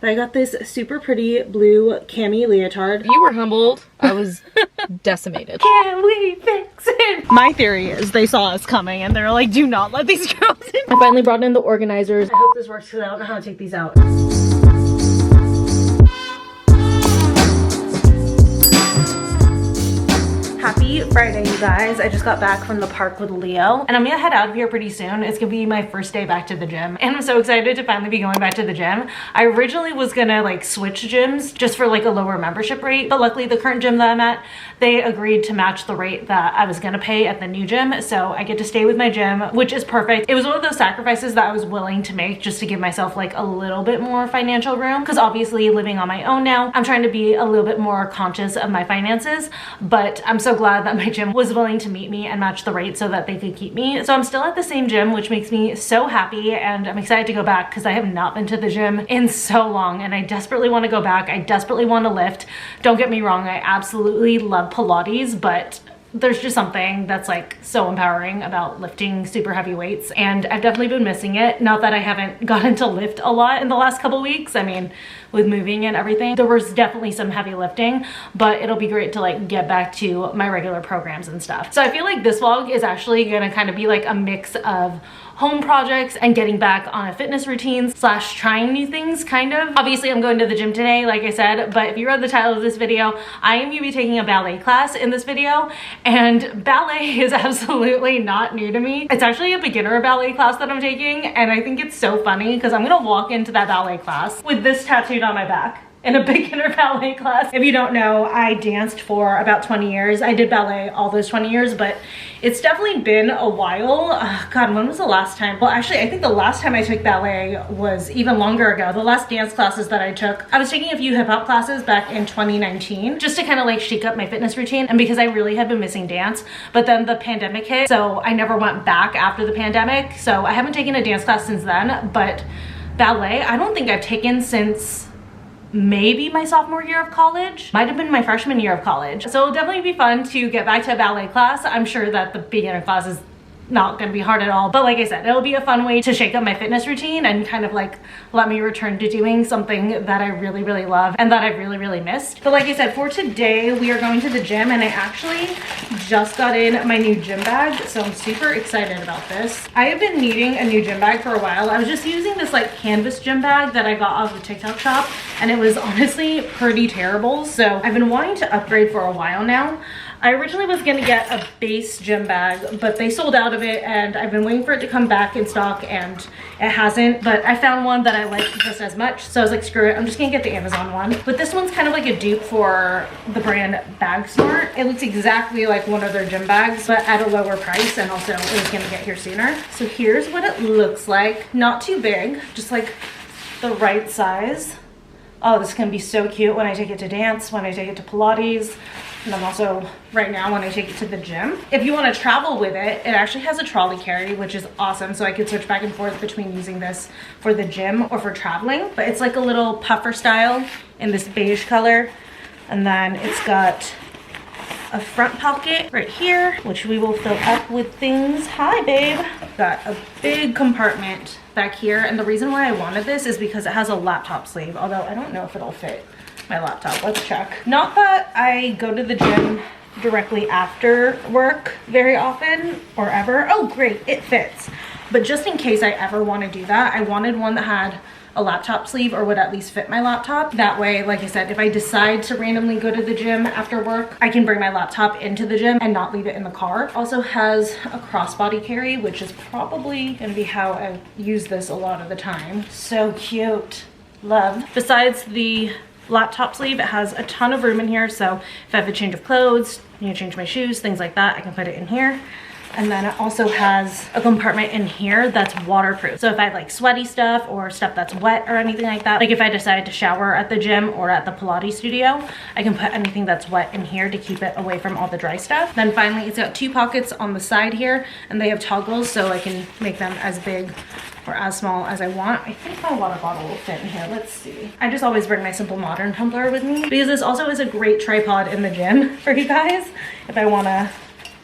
I got this super pretty blue cami leotard. You were humbled. I was decimated. Can we fix it? My theory is they saw us coming and they're like, do not let these girls in. I finally brought in the organizers. I hope this works because I don't know how to take these out. Happy Friday, you guys. I just got back from the park with Leo and I'm gonna head out of here pretty soon. It's gonna be my first day back to the gym and I'm so excited to finally be going back to the gym. I originally was gonna like switch gyms just for like a lower membership rate, but luckily the current gym that I'm at, they agreed to match the rate that I was gonna pay at the new gym, so I get to stay with my gym, which is perfect. It was one of those sacrifices that I was willing to make just to give myself like a little bit more financial room, because obviously living on my own now, I'm trying to be a little bit more conscious of my finances, but I'm so glad that my gym was willing to meet me and match the rate so that they could keep me. So I'm still at the same gym, which makes me so happy, and I'm excited to go back because I have not been to the gym in so long and I desperately want to go back. I desperately want to lift. Don't get me wrong, I absolutely love Pilates, but there's just something that's like so empowering about lifting super heavy weights, and I've definitely been missing it. Not that I haven't gotten to lift a lot in the last couple weeks. I mean, with moving and everything, there was definitely some heavy lifting, but it'll be great to like get back to my regular programs and stuff. So I feel like this vlog is actually gonna kind of be like a mix of home projects and getting back on a fitness routine slash trying new things, kind of. Obviously I'm going to the gym today, like I said, but if you read the title of this video, I am gonna be taking a ballet class in this video, and ballet is absolutely not new to me. It's actually a beginner ballet class that I'm taking, and I think it's so funny because I'm gonna walk into that ballet class with this tattooed on my back in a beginner ballet class. If you don't know, I danced for about 20 years. I did ballet all those 20 years, but it's definitely been a while. God, when was the last time? Well, actually, I think the last time I took ballet was even longer ago. The last dance classes that I took, I was taking a few hip hop classes back in 2019, just to kind of like shake up my fitness routine, and because I really had been missing dance, but then the pandemic hit, so I never went back after the pandemic. So I haven't taken a dance class since then, but ballet, I don't think I've taken since maybe my sophomore year of college, might have been my freshman year of college. So it'll definitely be fun to get back to a ballet class. I'm sure that the beginner class is not gonna be hard at all, but like I said, it'll be a fun way to shake up my fitness routine and kind of like let me return to doing something that I really love and that I've really missed. But like I said, for today we are going to the gym, and I actually just got in my new gym bag, so I'm super excited about this. I have been needing a new gym bag for a while. I was just using this like canvas gym bag that I got off the TikTok shop, and it was honestly pretty terrible, so I've been wanting to upgrade for a while now. I originally was gonna get a base gym bag, but they sold out of it, and I've been waiting for it to come back in stock, and it hasn't. But I found one that I like just as much, so I was like, screw it, I'm just gonna get the Amazon one. But this one's kind of like a dupe for the brand Bag Smart. It looks exactly like one of their gym bags, but at a lower price, and also it was gonna get here sooner. So here's what it looks like. Not too big, just like the right size. Oh, this is gonna be so cute when I take it to dance, when I take it to Pilates, and then also right now when I take it to the gym. If you want to travel with it, it actually has a trolley carry, which is awesome, so I could switch back and forth between using this for the gym or for traveling. But it's like a little puffer style in this beige color, and then it's got a front pocket right here, which we will fill up with things. Hi, babe. Got a big compartment back here, and the reason why I wanted this is because it has a laptop sleeve, although I don't know if it'll fit my laptop. Let's check. Not that I go to the gym directly after work very often or ever. Oh, great, it fits. But just in case I ever want to do that, I wanted one that had a laptop sleeve or would at least fit my laptop. That way, like I said, if I decide to randomly go to the gym after work, I can bring my laptop into the gym and not leave it in the car. Also has a crossbody carry, which is probably gonna be how I use this a lot of the time. So cute, love. Besides the laptop sleeve, it has a ton of room in here, so if I have a change of clothes, need to change my shoes, things like that, I can put it in here. And then it also has a compartment in here that's waterproof. So if I have like sweaty stuff or stuff that's wet or anything like that, like if I decide to shower at the gym or at the Pilates studio, I can put anything that's wet in here to keep it away from all the dry stuff. Then finally, it's got two pockets on the side here, and they have toggles, so I can make them as big or as small as I want. I think my water bottle will fit in here. Let's see. I just always bring my Simple Modern tumbler with me because this also is a great tripod in the gym for you guys if I want to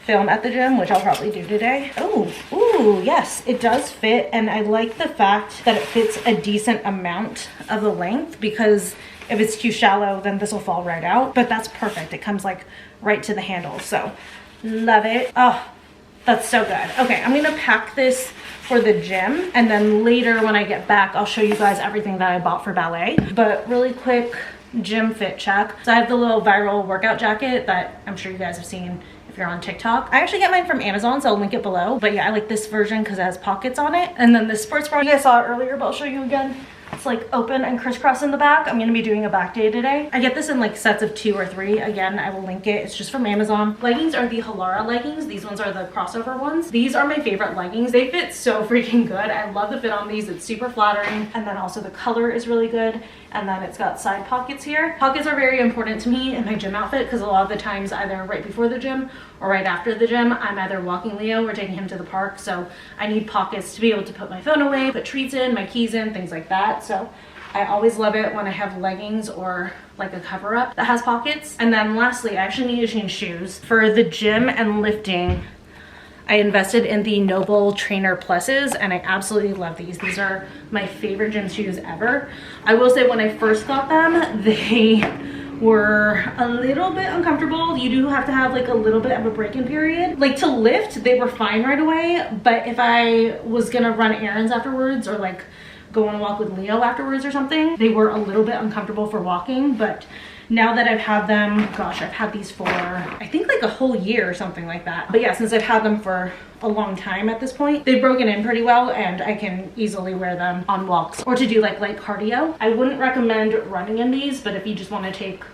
film at the gym, which I'll probably do today. Oh, ooh, yes, it does fit. And I like the fact that it fits a decent amount of the length, because if it's too shallow, then this will fall right out. But that's perfect. It comes like right to the handle. So love it. Oh, that's so good. Okay, I'm gonna pack this for the gym, and then later when I get back, I'll show you guys everything that I bought for ballet. But really quick gym fit check. So I have the little viral workout jacket that I'm sure you guys have seen if you're on TikTok. I actually get mine from Amazon, so I'll link it below. But yeah, I like this version because it has pockets on it. And then this sports bra, you guys saw it earlier, but I'll show you again. It's like open and crisscross in the back. I'm gonna be doing a back day today. I get this in like sets of 2 or 3. Again, I will link it. It's just from Amazon. Leggings are the Halara leggings. These ones are the crossover ones. These are my favorite leggings. They fit so freaking good. I love the fit on these. It's super flattering. And then also the color is really good. And then it's got side pockets here. Pockets are very important to me in my gym outfit because a lot of the times, either right before the gym or right after the gym, I'm either walking Leo or taking him to the park. So I need pockets to be able to put my phone away, put treats in, my keys in, things like that. So I always love it when I have leggings or like a cover up that has pockets. And then lastly, I actually need to change shoes. For the gym and lifting, I invested in the Noble Trainer Pluses, and I absolutely love these. These are my favorite gym shoes ever. I will say when I first got them, they were a little bit uncomfortable. You do have to have like a little bit of a break-in period. Like to lift, they were fine right away, but if I was gonna run errands afterwards or like go on a walk with Leo afterwards or something, they were a little bit uncomfortable for walking. But now that I've had them, gosh, I've had these for I think like a whole year or something like that. But yeah, since I've had them for a long time at this point, they've broken in pretty well, and I can easily wear them on walks or to do like light cardio. I wouldn't recommend running in these, but if you just want to take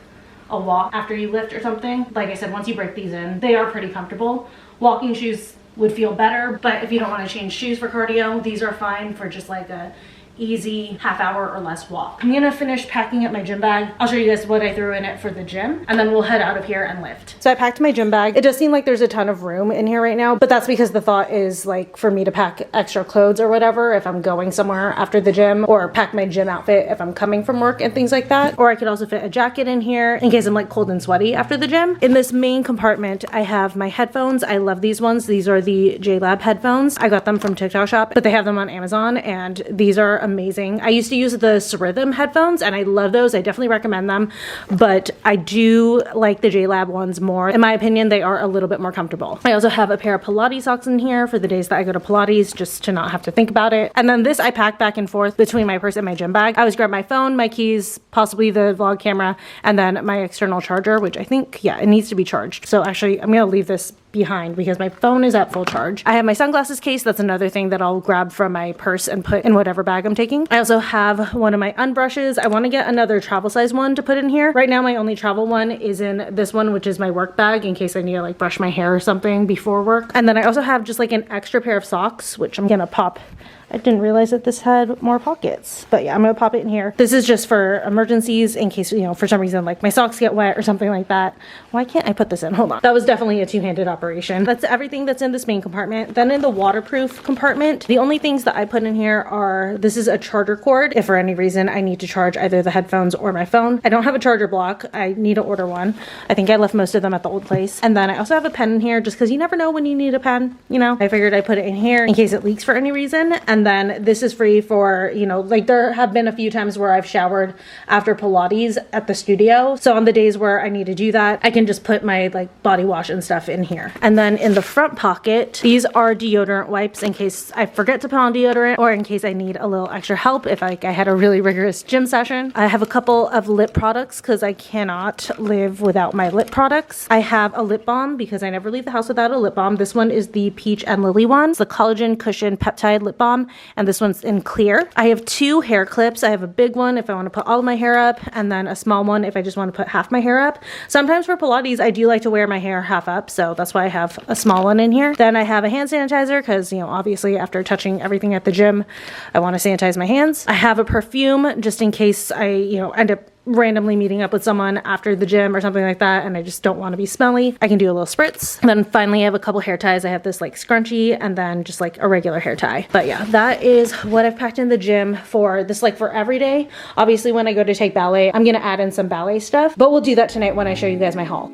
a walk after you lift or something, like I said, once you break these in, they are pretty comfortable. Walking shoes would feel better, but if you don't want to change shoes for cardio, these are fine for just like a easy half-hour or less walk. I'm gonna finish packing up my gym bag. I'll show you guys what I threw in it for the gym, and then we'll head out of here and lift. So I packed my gym bag. It does seem like there's a ton of room in here right now, but that's because the thought is like for me to pack extra clothes or whatever if I'm going somewhere after the gym, or pack my gym outfit if I'm coming from work and things like that. Or I could also fit a jacket in here in case I'm like cold and sweaty after the gym. In this main compartment, I have my headphones. I love these ones. These are the JLab headphones. I got them from TikTok Shop, but they have them on Amazon, and these are amazing. I used to use the Rhythm headphones, and I love those. I definitely recommend them, but I do like the JLab ones more. In my opinion, they are a little bit more comfortable. I also have a pair of Pilates socks in here for the days that I go to Pilates, just to not have to think about it. And then this I pack back and forth between my purse and my gym bag. I always grab my phone, my keys, possibly the vlog camera, and then my external charger, which I think, yeah, it needs to be charged. So actually, I'm gonna leave this behind because my phone is at full charge. I have my sunglasses case. That's another thing that I'll grab from my purse and put in whatever bag I'm taking. I also have one of my unbrushes. I want to get another travel size one to put in here. Right now, my only travel one is in this one, which is my work bag in case I need to like brush my hair or something before work. And then I also have just like an extra pair of socks, which I'm gonna pop. I didn't realize that this had more pockets, but yeah, I'm gonna pop it in here. This is just for emergencies in case, you know, for some reason, like my socks get wet or something like that. Why can't I put this in? Hold on. That was definitely a two-handed operation. That's everything that's in this main compartment. Then in the waterproof compartment, the only things that I put in here are, this is a charger cord. If for any reason I need to charge either the headphones or my phone. I don't have a charger block. I need to order one. I think I left most of them at the old place. And then I also have a pen in here just because you never know when you need a pen, you know? I figured I'd put it in here in case it leaks for any reason. And then this is free for, you know, like there have been a few times where I've showered after Pilates at the studio. So on the days where I need to do that, I can just put my like body wash and stuff in here. And then in the front pocket, these are deodorant wipes in case I forget to put on deodorant or in case I need a little extra help if like I had a really rigorous gym session. I have a couple of lip products because I cannot live without my lip products. I have a lip balm because I never leave the house without a lip balm. This one is the Peach and Lily one. It's the Collagen Cushion Peptide Lip Balm, and this one's in clear. I have two hair clips. I have a big one if I want to put all of my hair up, and then a small one if I just want to put half my hair up. Sometimes for Pilates, I do like to wear my hair half up, so that's why I have a small one in here. Then I have a hand sanitizer because, you know, obviously after touching everything at the gym, I want to sanitize my hands. I have a perfume just in case I, you know, end up randomly meeting up with someone after the gym or something like that and I just don't want to be smelly. I can do a little spritz. And then finally I have a couple hair ties. I have this like scrunchie and then just like a regular hair tie. But yeah, that is what I've packed in the gym for this, like for every day. Obviously when I go to take ballet, I'm gonna add in some ballet stuff, but we'll do that tonight when I show you guys my haul.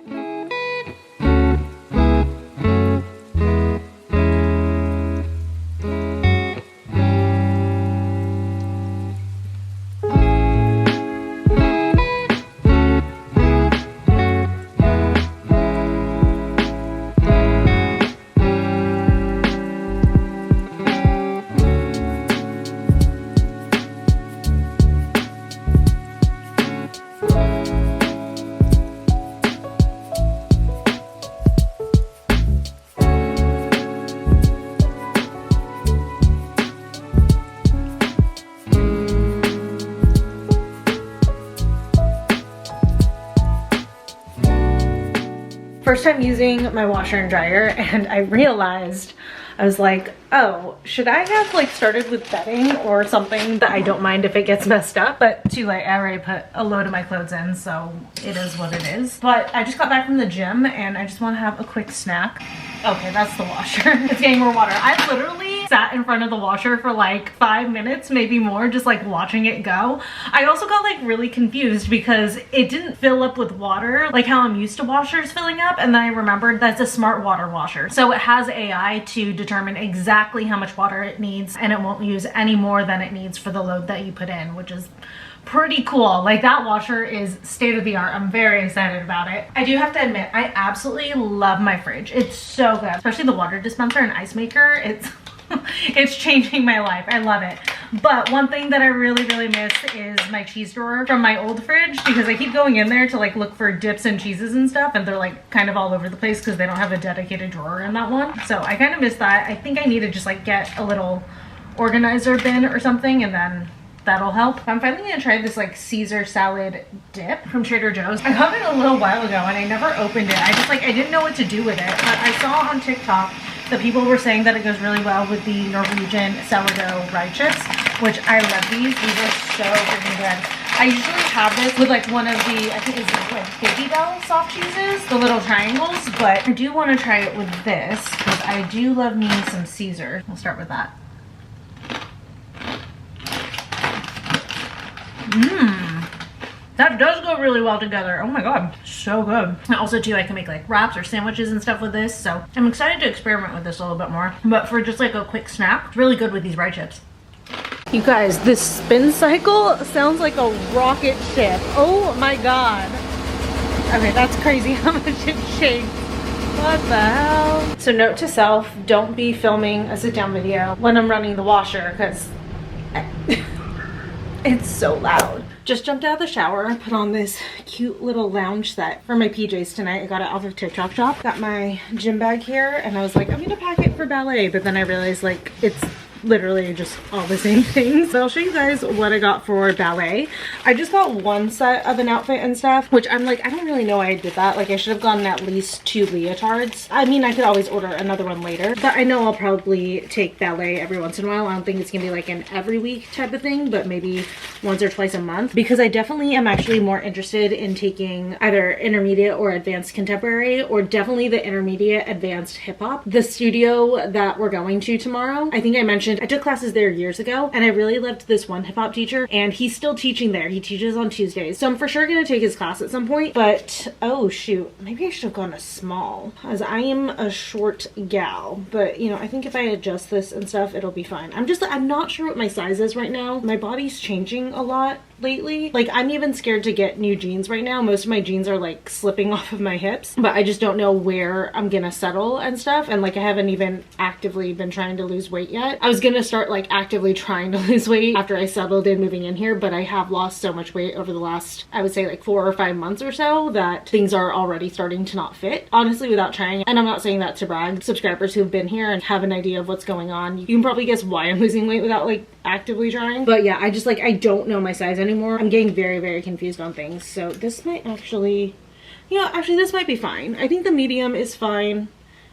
First time using my washer and dryer, and I realized, I was like, oh, should I have like started with bedding or something that I don't mind if it gets messed up? But too late, I already put a load of my clothes in, so it is what it is. But I just got back from the gym and I just want to have a quick snack. Okay, that's the washer. It's getting more water. I literally sat in front of the washer for like 5 minutes, maybe more, just like watching it go. I also got like really confused because it didn't fill up with water like how I'm used to washers filling up, and then I remembered that's a smart water washer. So it has AI to determine exactly how much water it needs, and it won't use any more than it needs for the load that you put in, which is pretty cool. Like, that washer is state of the art. I'm very excited about it. I do have to admit, I absolutely love my fridge. It's so good, especially the water dispenser and ice maker. It's it's changing my life. I love it. But one thing that I really miss is my cheese drawer from my old fridge, because I keep going in there to like look for dips and cheeses and stuff, and they're like kind of all over the place because they don't have a dedicated drawer in that one. So I kind of miss that. I think I need to just like get a little organizer bin or something, and then that'll help. I'm finally gonna try this like Caesar salad dip from Trader Joe's. I got it a little while ago and I never opened it. I didn't know what to do with it, but I saw on TikTok that people were saying that it goes really well with the Norwegian sourdough rye chips, which I love these. These are so freaking good. I usually have this with like one of the, I think it's like Baby Bell soft cheeses, the little triangles, but I do want to try it with this because I do love me some Caesar. We'll start with that. That does go really well together. Oh my god, so good. And also too, I can make like wraps or sandwiches and stuff with this, so I'm excited to experiment with this a little bit more. But for just like a quick snack, it's really good with these rye chips. You guys, this spin cycle sounds like a rocket ship. Oh my god. Okay, that's crazy how much it shakes. What the hell? So note to self, don't be filming a sit-down video when I'm running the washer, because it's so loud. Just jumped out of the shower, put on this cute little lounge set for my PJs tonight. I got it off of TikTok shop. Got my gym bag here, and I was like, I'm gonna pack it for ballet, but then I realized like it's literally just all the same thing. So I'll show you guys what I got for ballet. I just got one set of an outfit and stuff, which I'm like, I don't really know why I did that. Like, I should have gotten at least 2 leotards. I mean, I could always order another one later, but I know I'll probably take ballet every once in a while. I don't think it's gonna be like an every week type of thing, but maybe once or twice a month, because I definitely am actually more interested in taking either intermediate or advanced contemporary, or definitely the intermediate advanced hip hop. The studio that we're going to tomorrow, I think I mentioned I took classes there years ago, and I really loved this one hip hop teacher, and he's still teaching there. He teaches on Tuesdays, so I'm for sure gonna take his class at some point. But oh shoot, maybe I should have gone a small, as I am a short gal. But you know, I think if I adjust this and stuff, it'll be fine. I'm not sure what my size is right now. My body's changing a lot lately. Like, I'm even scared to get new jeans right now. Most of my jeans are like slipping off of my hips, but I just don't know where I'm gonna settle and stuff. And like, I haven't even actively been trying to lose weight yet. I was gonna start like actively trying to lose weight after I settled in moving in here, but I have lost so much weight over the last, I would say like 4 or 5 months or so, that things are already starting to not fit, honestly, without trying. And I'm not saying that to brag. Subscribers who've been here and have an idea of what's going on, you can probably guess why I'm losing weight without like actively trying. But yeah, I just like, I don't know my size anymore. I'm getting very confused on things. So this might actually, you know, actually this might be fine. I think the medium is fine.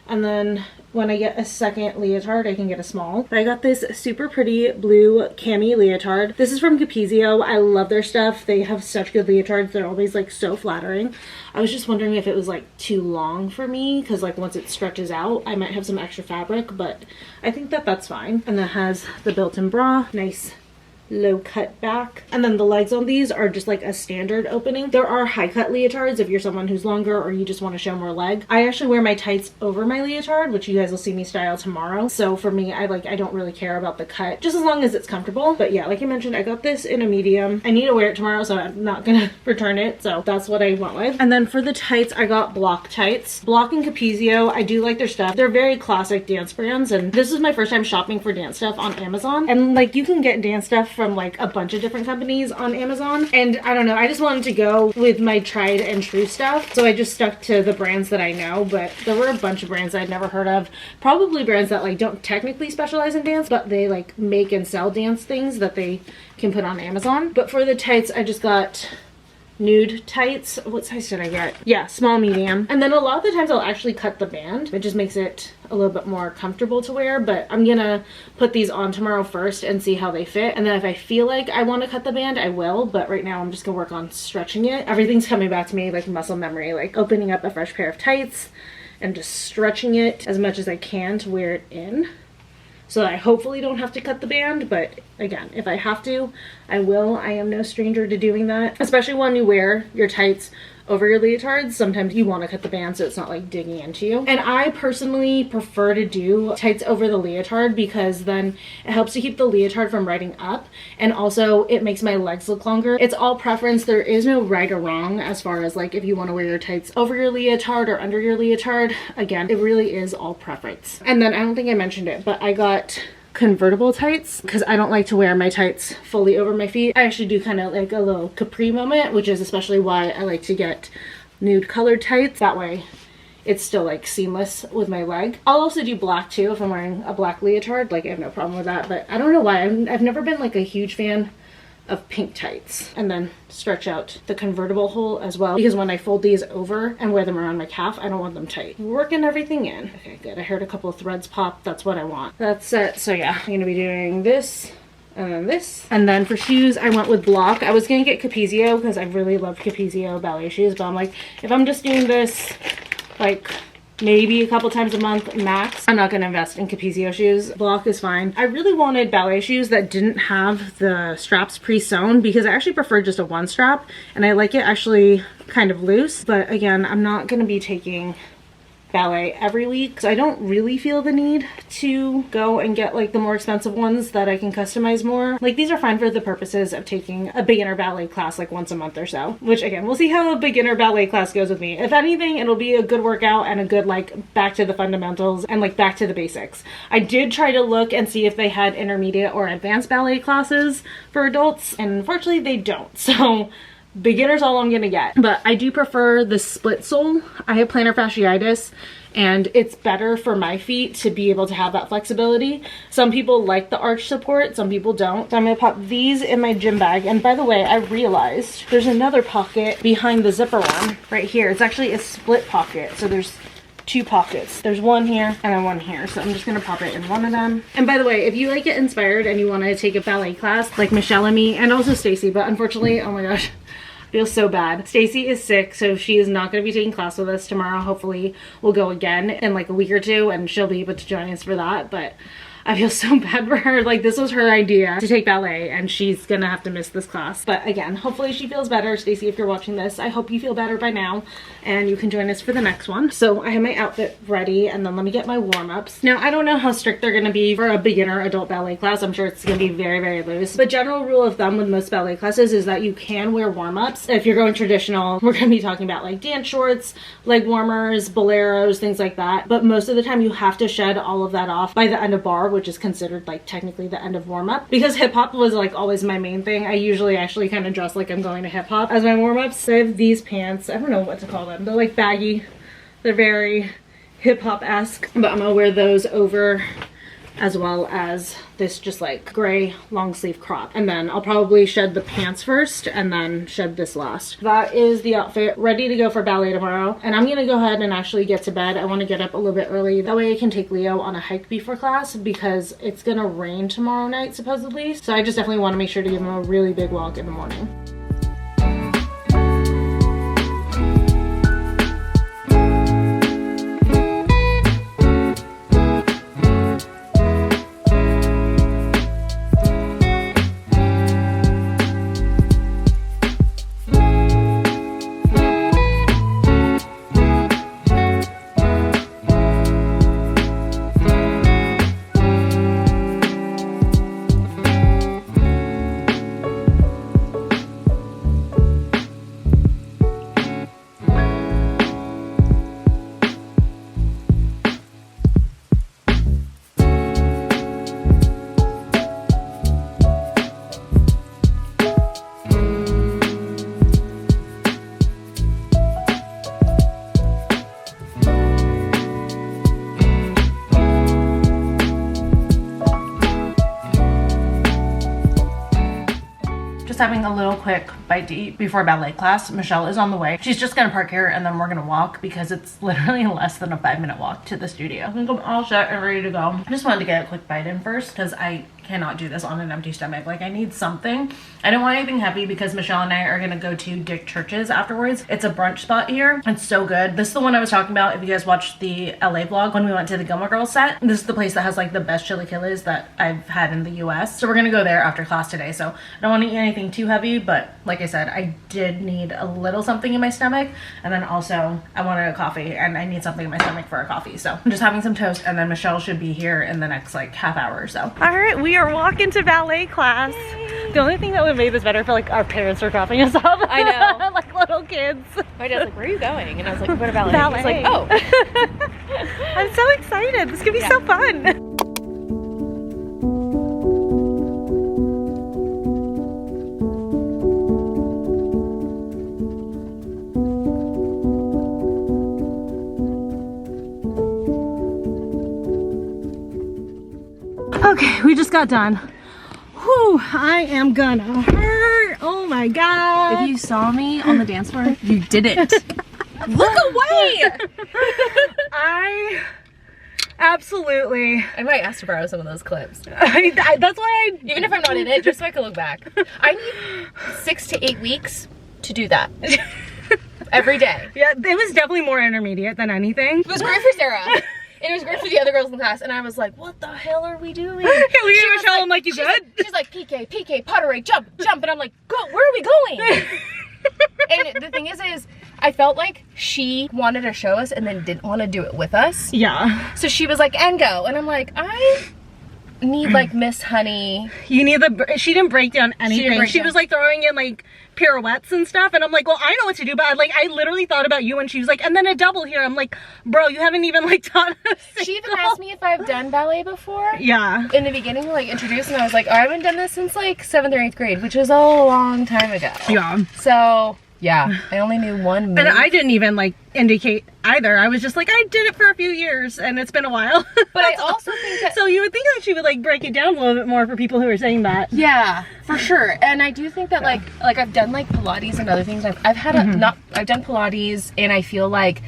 And then when I get a second leotard, I can get a small. But I got this super pretty blue cami leotard. This is from Capezio. I love their stuff. They have such good leotards. They're always like so flattering. I was just wondering if it was like too long for me, because like once it stretches out, I might have some extra fabric, but I think that that's fine. And that has the built-in bra, nice low cut back, and then the legs on these are just like a standard opening. There are high cut leotards if you're someone who's longer or you just want to show more leg. I actually wear my tights over my leotard, which you guys will see me style tomorrow. So for me, I don't really care about the cut, just as long as it's comfortable. But yeah, like I mentioned, I got this in a medium. I need to wear it tomorrow, so I'm not gonna return it, so that's what I went with. And then for the tights, I got Block tights. Block and Capezio, I do like their stuff. They're very classic dance brands, and this is my first time shopping for dance stuff on Amazon. And like, you can get dance stuff from like a bunch of different companies on Amazon, and I don't know, I just wanted to go with my tried and true stuff, so I just stuck to the brands that I know. But there were a bunch of brands I'd never heard of, probably brands that like don't technically specialize in dance, but they like make and sell dance things that they can put on Amazon. But for the tights, I just got nude tights. What size did I get? Yeah, small medium. And then a lot of the times I'll actually cut the band. It just makes it a little bit more comfortable to wear, but I'm gonna put these on tomorrow first and see how they fit. And then if I feel like I want to cut the band, I will, but right now I'm just gonna work on stretching it. Everything's coming back to me like muscle memory, like opening up a fresh pair of tights and just stretching it as much as I can to wear it in, so that I hopefully don't have to cut the band. But again, if I have to, I will. I am no stranger to doing that, especially when you wear your tights over your leotards. Sometimes you want to cut the band so it's not like digging into you. And I personally prefer to do tights over the leotard because then it helps to keep the leotard from riding up, and also it makes my legs look longer. It's all preference. There is no right or wrong as far as like if you want to wear your tights over your leotard or under your leotard. Again, it really is all preference. And then I don't think I mentioned it, but I got convertible tights because I don't like to wear my tights fully over my feet. I actually do kind of like a little capri moment, which is especially why I like to get nude colored tights. That way it's still like seamless with my leg. I'll also do black too if I'm wearing a black leotard. Like I have no problem with that, but I don't know why. I've never been like a huge fan of pink tights. And then stretch out the convertible hole as well, because when I fold these over and wear them around my calf, I don't want them tight. Working everything in. Okay, good. I heard a couple of threads pop. That's what I want. That's it. So yeah, I'm gonna be doing this and then this. And then for shoes, I went with Block. I was gonna get Capezio because I really love Capezio ballet shoes, but I'm like, if I'm just doing this like maybe a couple times a month max, I'm not gonna invest in Capezio shoes. Block is fine. I really wanted ballet shoes that didn't have the straps pre-sewn because I actually prefer just a one strap, and I like it actually kind of loose. But again, I'm not gonna be taking ballet every week, so I don't really feel the need to go and get like the more expensive ones that I can customize more. Like these are fine for the purposes of taking a beginner ballet class like once a month or so, which again, we'll see how a beginner ballet class goes with me. If anything, it'll be a good workout and a good like back to the fundamentals and like back to the basics. I did try to look and see if they had intermediate or advanced ballet classes for adults, and unfortunately they don't. So beginner's all I'm gonna get. But I do prefer the split sole. I have plantar fasciitis and it's better for my feet to be able to have that flexibility. Some people like the arch support, some people don't. So I'm gonna pop these in my gym bag. And by the way, I realized there's another pocket behind the zipper one right here. It's actually a split pocket. So there's two pockets. There's one here and then one here. So I'm just gonna pop it in one of them. And by the way, if you like get inspired and you want to take a ballet class like Michelle and me, and also Stacy, but unfortunately, oh my gosh, feels so bad. Stacy is sick, so she is not going to be taking class with us tomorrow. Hopefully we'll go again in like a week or two and she'll be able to join us for that. But I feel so bad for her. Like this was her idea to take ballet and she's gonna have to miss this class. But again, hopefully she feels better. Stacy, if you're watching this, I hope you feel better by now and you can join us for the next one. So I have my outfit ready, and then let me get my warm-ups. Now I don't know how strict they're gonna be for a beginner adult ballet class. I'm sure it's gonna be very, very loose. But general rule of thumb with most ballet classes is that you can wear warm-ups. If you're going traditional, we're gonna be talking about like dance shorts, leg warmers, boleros, things like that. But most of the time you have to shed all of that off by the end of bar, which is considered like technically the end of warm-up. Because hip-hop was like always my main thing, I usually actually kind of dress like I'm going to hip-hop as my warm-ups. So I have these pants. I don't know what to call them. They're like baggy. They're very hip-hop-esque, but I'm gonna wear those over, as well as this just like gray long sleeve crop. And then I'll probably shed the pants first and then shed this last. That is the outfit ready to go for ballet tomorrow. And I'm gonna go ahead and actually get to bed. I want to get up a little bit early. That way I can take Leo on a hike before class because it's gonna rain tomorrow night supposedly. So I just definitely want to make sure to give him a really big walk in the morning. having a little quick bite to eat before ballet class. Michelle is on the way. She's just gonna park here and then we're gonna walk because it's literally less than a 5-minute walk to the studio. I think I'm all set and ready to go. I just wanted to get a quick bite in first because I cannot do this on an empty stomach. Like, I need something. I don't want anything heavy because Michelle and I are gonna go to Dick Church's afterwards. It's a brunch spot here. It's so good. This is the one I was talking about if you guys watched the LA vlog when we went to the Gilmore Girls set. This is the place that has like the best chilaquiles that I've had in the US. So we're gonna go there after class today. So I don't want to eat anything too heavy, but like I said, I did need a little something in my stomach, and then also I wanted a coffee and I need something in my stomach for a coffee. So I'm just having some toast, and then Michelle should be here in the next like half hour or so. All right, we are walking to ballet class. Yay. The only thing that would have made this better for like our parents were dropping us off. I know. Like little kids. My dad's like, where are you going? And I was like, go to ballet. Ballet. He's like, oh. I'm so excited. This could be so fun. Okay, we just got done. Whew, I am gonna hurt. Oh my god. If you saw me on the dance floor, you didn't. Look away! I absolutely. I might ask to borrow some of those clips. That's why I. Even if I'm not in it, just so I can look back. I need 6 to 8 weeks to do that. Every day. Yeah, it was definitely more intermediate than anything. It was great for Sarah. And it was great for the other girls in the class, and I was like, what the hell are we doing? Look at Michelle, I'm like, you good? She's like, PK, PK, Potteray, jump, jump. And I'm like, go, where are we going? And the thing is I felt like she wanted to show us and then didn't want to do it with us. Yeah. So she was like, and go. And I'm like, I need like Miss Honey. You need she didn't break down anything. She was like throwing in like pirouettes and stuff, and I'm like, well, I know what to do, but I literally thought about you, and she was like, and then a double here. I'm like, bro, you haven't even like taught us. She even asked me if I've done ballet before. Yeah. In the beginning, like introduced, and I was like, oh, I haven't done this since like 7th or 8th grade, which was a long time ago. Yeah. So yeah, I only knew one move. And I didn't even like indicate either. I was just like, I did it for a few years and it's been a while. But I also think that... So you would think that she would like break it down a little bit more for people who are saying that. Yeah, for sure. And I do think that like I've done like Pilates and other things. I've had I've done Pilates, and I feel like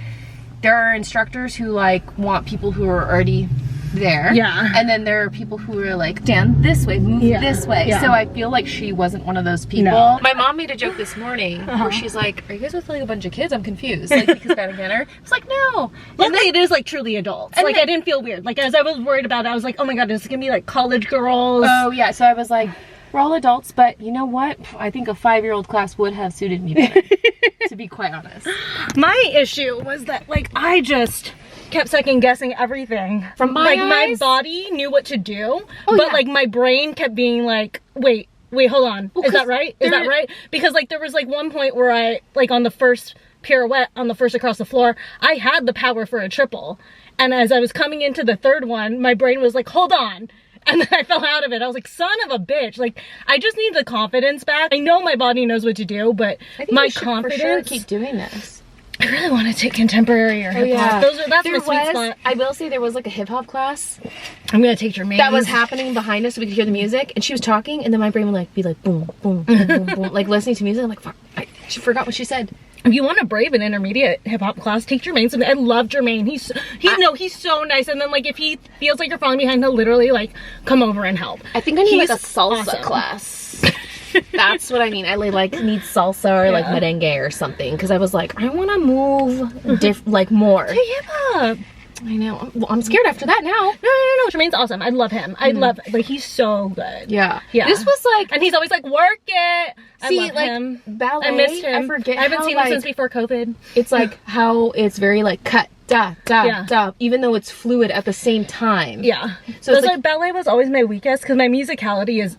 there are instructors who like want people who are already there. Yeah. And then there are people who are like, stand this way, move this way. Yeah. So I feel like she wasn't one of those people. No. My mom made a joke this morning where she's like, are you guys with like a bunch of kids? I'm confused. Like, because Bad and Ganner. It's like, no. Luckily it is like truly adults. Like, I didn't feel weird. Like, as I was worried about it, I was like, oh my god, is this gonna be like college girls? Oh yeah. So I was like, we're all adults, but you know what? I think a 5-year-old class would have suited me better, to be quite honest. My issue was that like I just kept second guessing everything. From my eyes, my body knew what to do, but like my brain kept being like, wait, hold on. Is that right? Is that right? Because like there was like one point where I like on the first pirouette on the first across the floor, I had the power for a triple. And as I was coming into the third one, my brain was like, hold on. And then I fell out of it. I was like, son of a bitch. Like, I just need the confidence back. I know my body knows what to do, but my confidence... for sure keep doing this. I really want to take contemporary or hip hop. That's my sweet spot. I will say there was like a hip hop class. I'm gonna take Jermaine. That was happening behind us so we could hear the music, and she was talking, and then my brain would like be like boom, boom, boom, boom, boom, like listening to music. I'm like, fuck, she forgot what she said. If you want to brave an intermediate hip hop class, take Jermaine. I love Jermaine. He's so nice. And then like if he feels like you're falling behind, he'll literally like come over and help. I think I need like a salsa class. That's what I mean. I like need salsa or like merengue or something, because I was like, I want to move like more. Take hip hop. I know. Well, I'm scared after that now. No. Jermaine's awesome. I love him. I love, like, he's so good. Yeah. This was like, and he's always like, work it. I love him. Ballet. I missed him. I forget. I haven't seen him since before COVID. It's like how it's very like cut, da, even though it's fluid at the same time. Yeah. So it's like ballet was always my weakest because my musicality is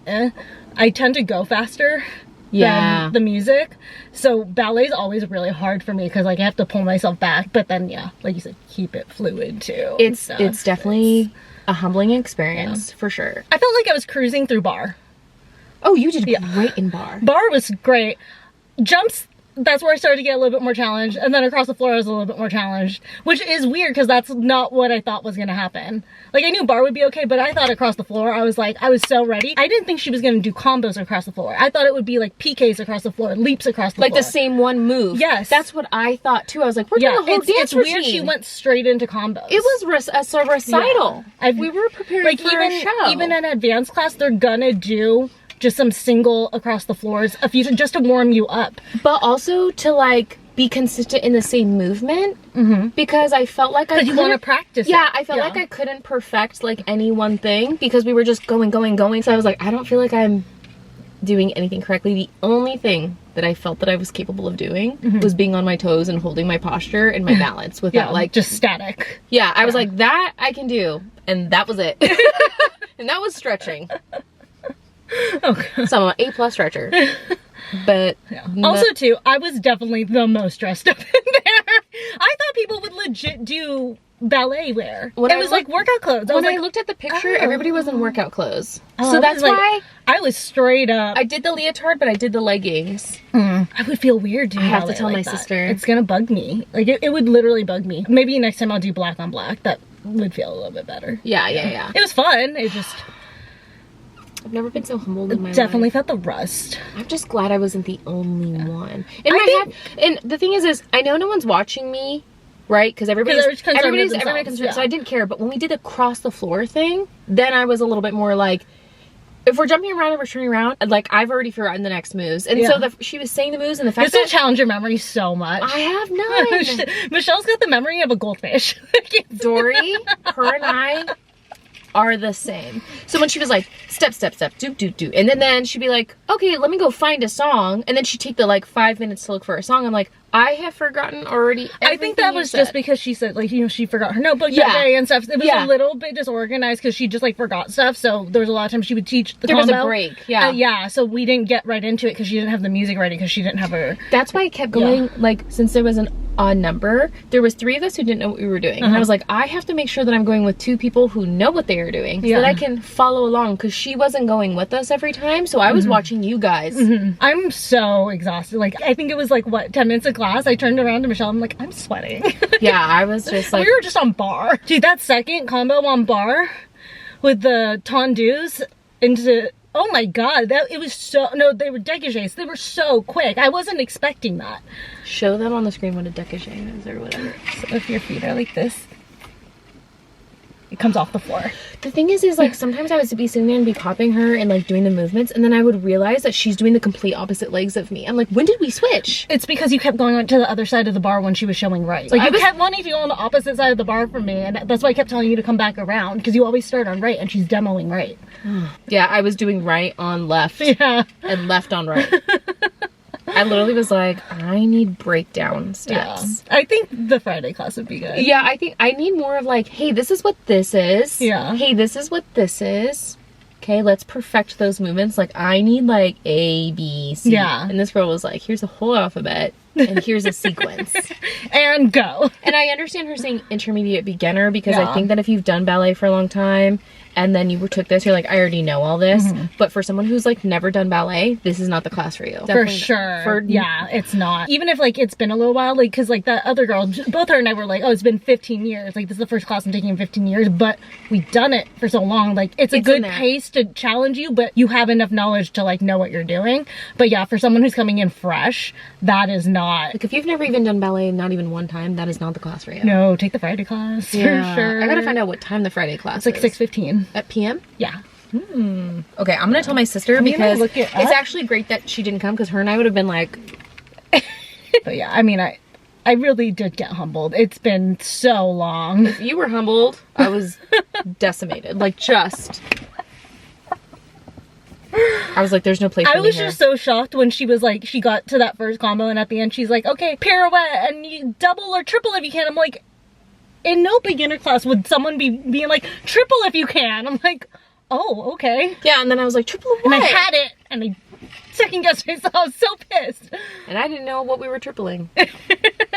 I tend to go faster. Than the music, so ballet is always really hard for me because like I have to pull myself back, but then like you said, keep it fluid too. It's definitely a humbling experience for sure. I felt like I was cruising through bar. Oh, you did great in bar. Bar was great. Jumps that's where I started to get a little bit more challenged. And then across the floor, I was a little bit more challenged, which is weird because that's not what I thought was going to happen. Like, I knew bar would be okay, but I thought across the floor, I was so ready. I didn't think she was going to do combos across the floor. I thought it would be like PKs across the floor, leaps across the floor. Like the same one move. Yes. That's what I thought too. I was like, we're doing a whole dance routine. It's weird she went straight into combos. It was a recital. Yeah. We were preparing like for a show. Even in advanced class, they're gonna do just some single across the floors a few just to warm you up. But also to like be consistent in the same movement, because I felt like I you want to practice. Yeah, I felt like I couldn't perfect like any one thing because we were just going. So I was like, I don't feel like I'm doing anything correctly. The only thing that I felt that I was capable of doing was being on my toes and holding my posture and my balance without like just static. Yeah, I was like, that I can do, and that was it. And that was stretching. Okay. So I'm an A+ stretcher. But also too, I was definitely the most dressed up in there. I thought people would legit do ballet wear. It was like workout clothes. When I looked at the picture, everybody was in workout clothes. So that's why I was straight up. I did the leotard, but I did the leggings. I would feel weird doing I have to ballet tell like my that. sister. It's gonna bug me. Like it would literally bug me. Maybe next time I'll do black on black. That would feel a little bit better. Yeah. It was fun. It just... I've never been so humbled in my life. Definitely felt the rust. I'm just glad I wasn't the only one. In my head, and the thing is I know no one's watching me, right? Because everybody's concerned. So I didn't care. But when we did the cross the floor thing, then I was a little bit more like, if we're jumping around and we're turning around, like I've already forgotten the next moves. And so she was saying the moves and the fact this will challenge your memory so much. I have none. Michelle's got the memory of a goldfish. Dory, her and I are the same. So when she was like, step, do, and then she'd be like, okay, let me go find a song, and then she'd take the like 5 minutes to look for a song. I'm like, I have forgotten already. I think that was just because she said, like, you know, she forgot her notebook that day and stuff. It was a little bit disorganized because she just like forgot stuff. So there was a lot of times she would teach the combo. There was a break, so we didn't get right into it because she didn't have the music ready because she didn't have her. That's why I kept going. Like, since there was an odd number, there was 3 of us who didn't know what we were doing. And I was like, I have to make sure that I'm going with 2 people who know what they are doing so that I can follow along, because she wasn't going with us every time. So I was watching you guys. I'm so exhausted. Like, I think it was like, what, 10 minutes of class? I turned around to Michelle, I'm like, I'm sweating. Yeah, I was just like... We were just on bar. Dude, that second combo on bar with the tendus into... Oh my god, it was so... No, they were dégagés. They were so quick. I wasn't expecting that. Show them on the screen what a dégagé is or whatever. So if your feet are like this, it comes off the floor. The thing is like sometimes I would be sitting there and be copying her and like doing the movements, and then I would realize that she's doing the complete opposite legs of me. I'm like, when did we switch? It's because you kept going to the other side of the bar when she was showing right. Like, you kept wanting to go on the opposite side of the bar from me, and that's why I kept telling you to come back around, because you always start on right and she's demoing right. Yeah, I was doing right on left. Yeah. And left on right. I literally was like, I need breakdown steps. Yeah. I think the Friday class would be good. Yeah, I think I need more of like, hey, this is what this is. Yeah. Hey, this is what this is. Okay, let's perfect those movements. Like, I need like A, B, C. Yeah. And this girl was like, here's a whole alphabet and here's a sequence. And go. And I understand her saying intermediate beginner, because I think that if you've done ballet for a long time and then you took this, you're like, I already know all this. But for someone who's like never done ballet, this is not the class for you. For sure. Yeah, it's not. Even if like it's been a little while, like, because like that other girl, both her and I were like, oh, it's been 15 years. Like, this is the first class I'm taking in 15 years, but we've done it for so long. Like, it's a good pace to challenge you, but you have enough knowledge to like know what you're doing. But yeah, for someone who's coming in fresh, that is not. Like, if you've never even done ballet, not even one time, that is not the class for you. No, take the Friday class for sure. I gotta find out what time the Friday class is. It's like 6:15. At PM? Yeah. Okay, I'm gonna tell my sister, because it's actually great that she didn't come, because her and I would have been like... But yeah, I mean, I really did get humbled. It's been so long. If you were humbled, I was decimated. Like, just... I was like, there's no place for me here. I was just so shocked when she was like, she got to that first combo, and at the end she's like, okay, pirouette, and you double or triple if you can. I'm like, in no beginner class would someone be being like, triple if you can. I'm like, oh, okay. Yeah, and then I was like, triple what? And I had it, and I second guessed myself. I was so pissed. And I didn't know what we were tripling. I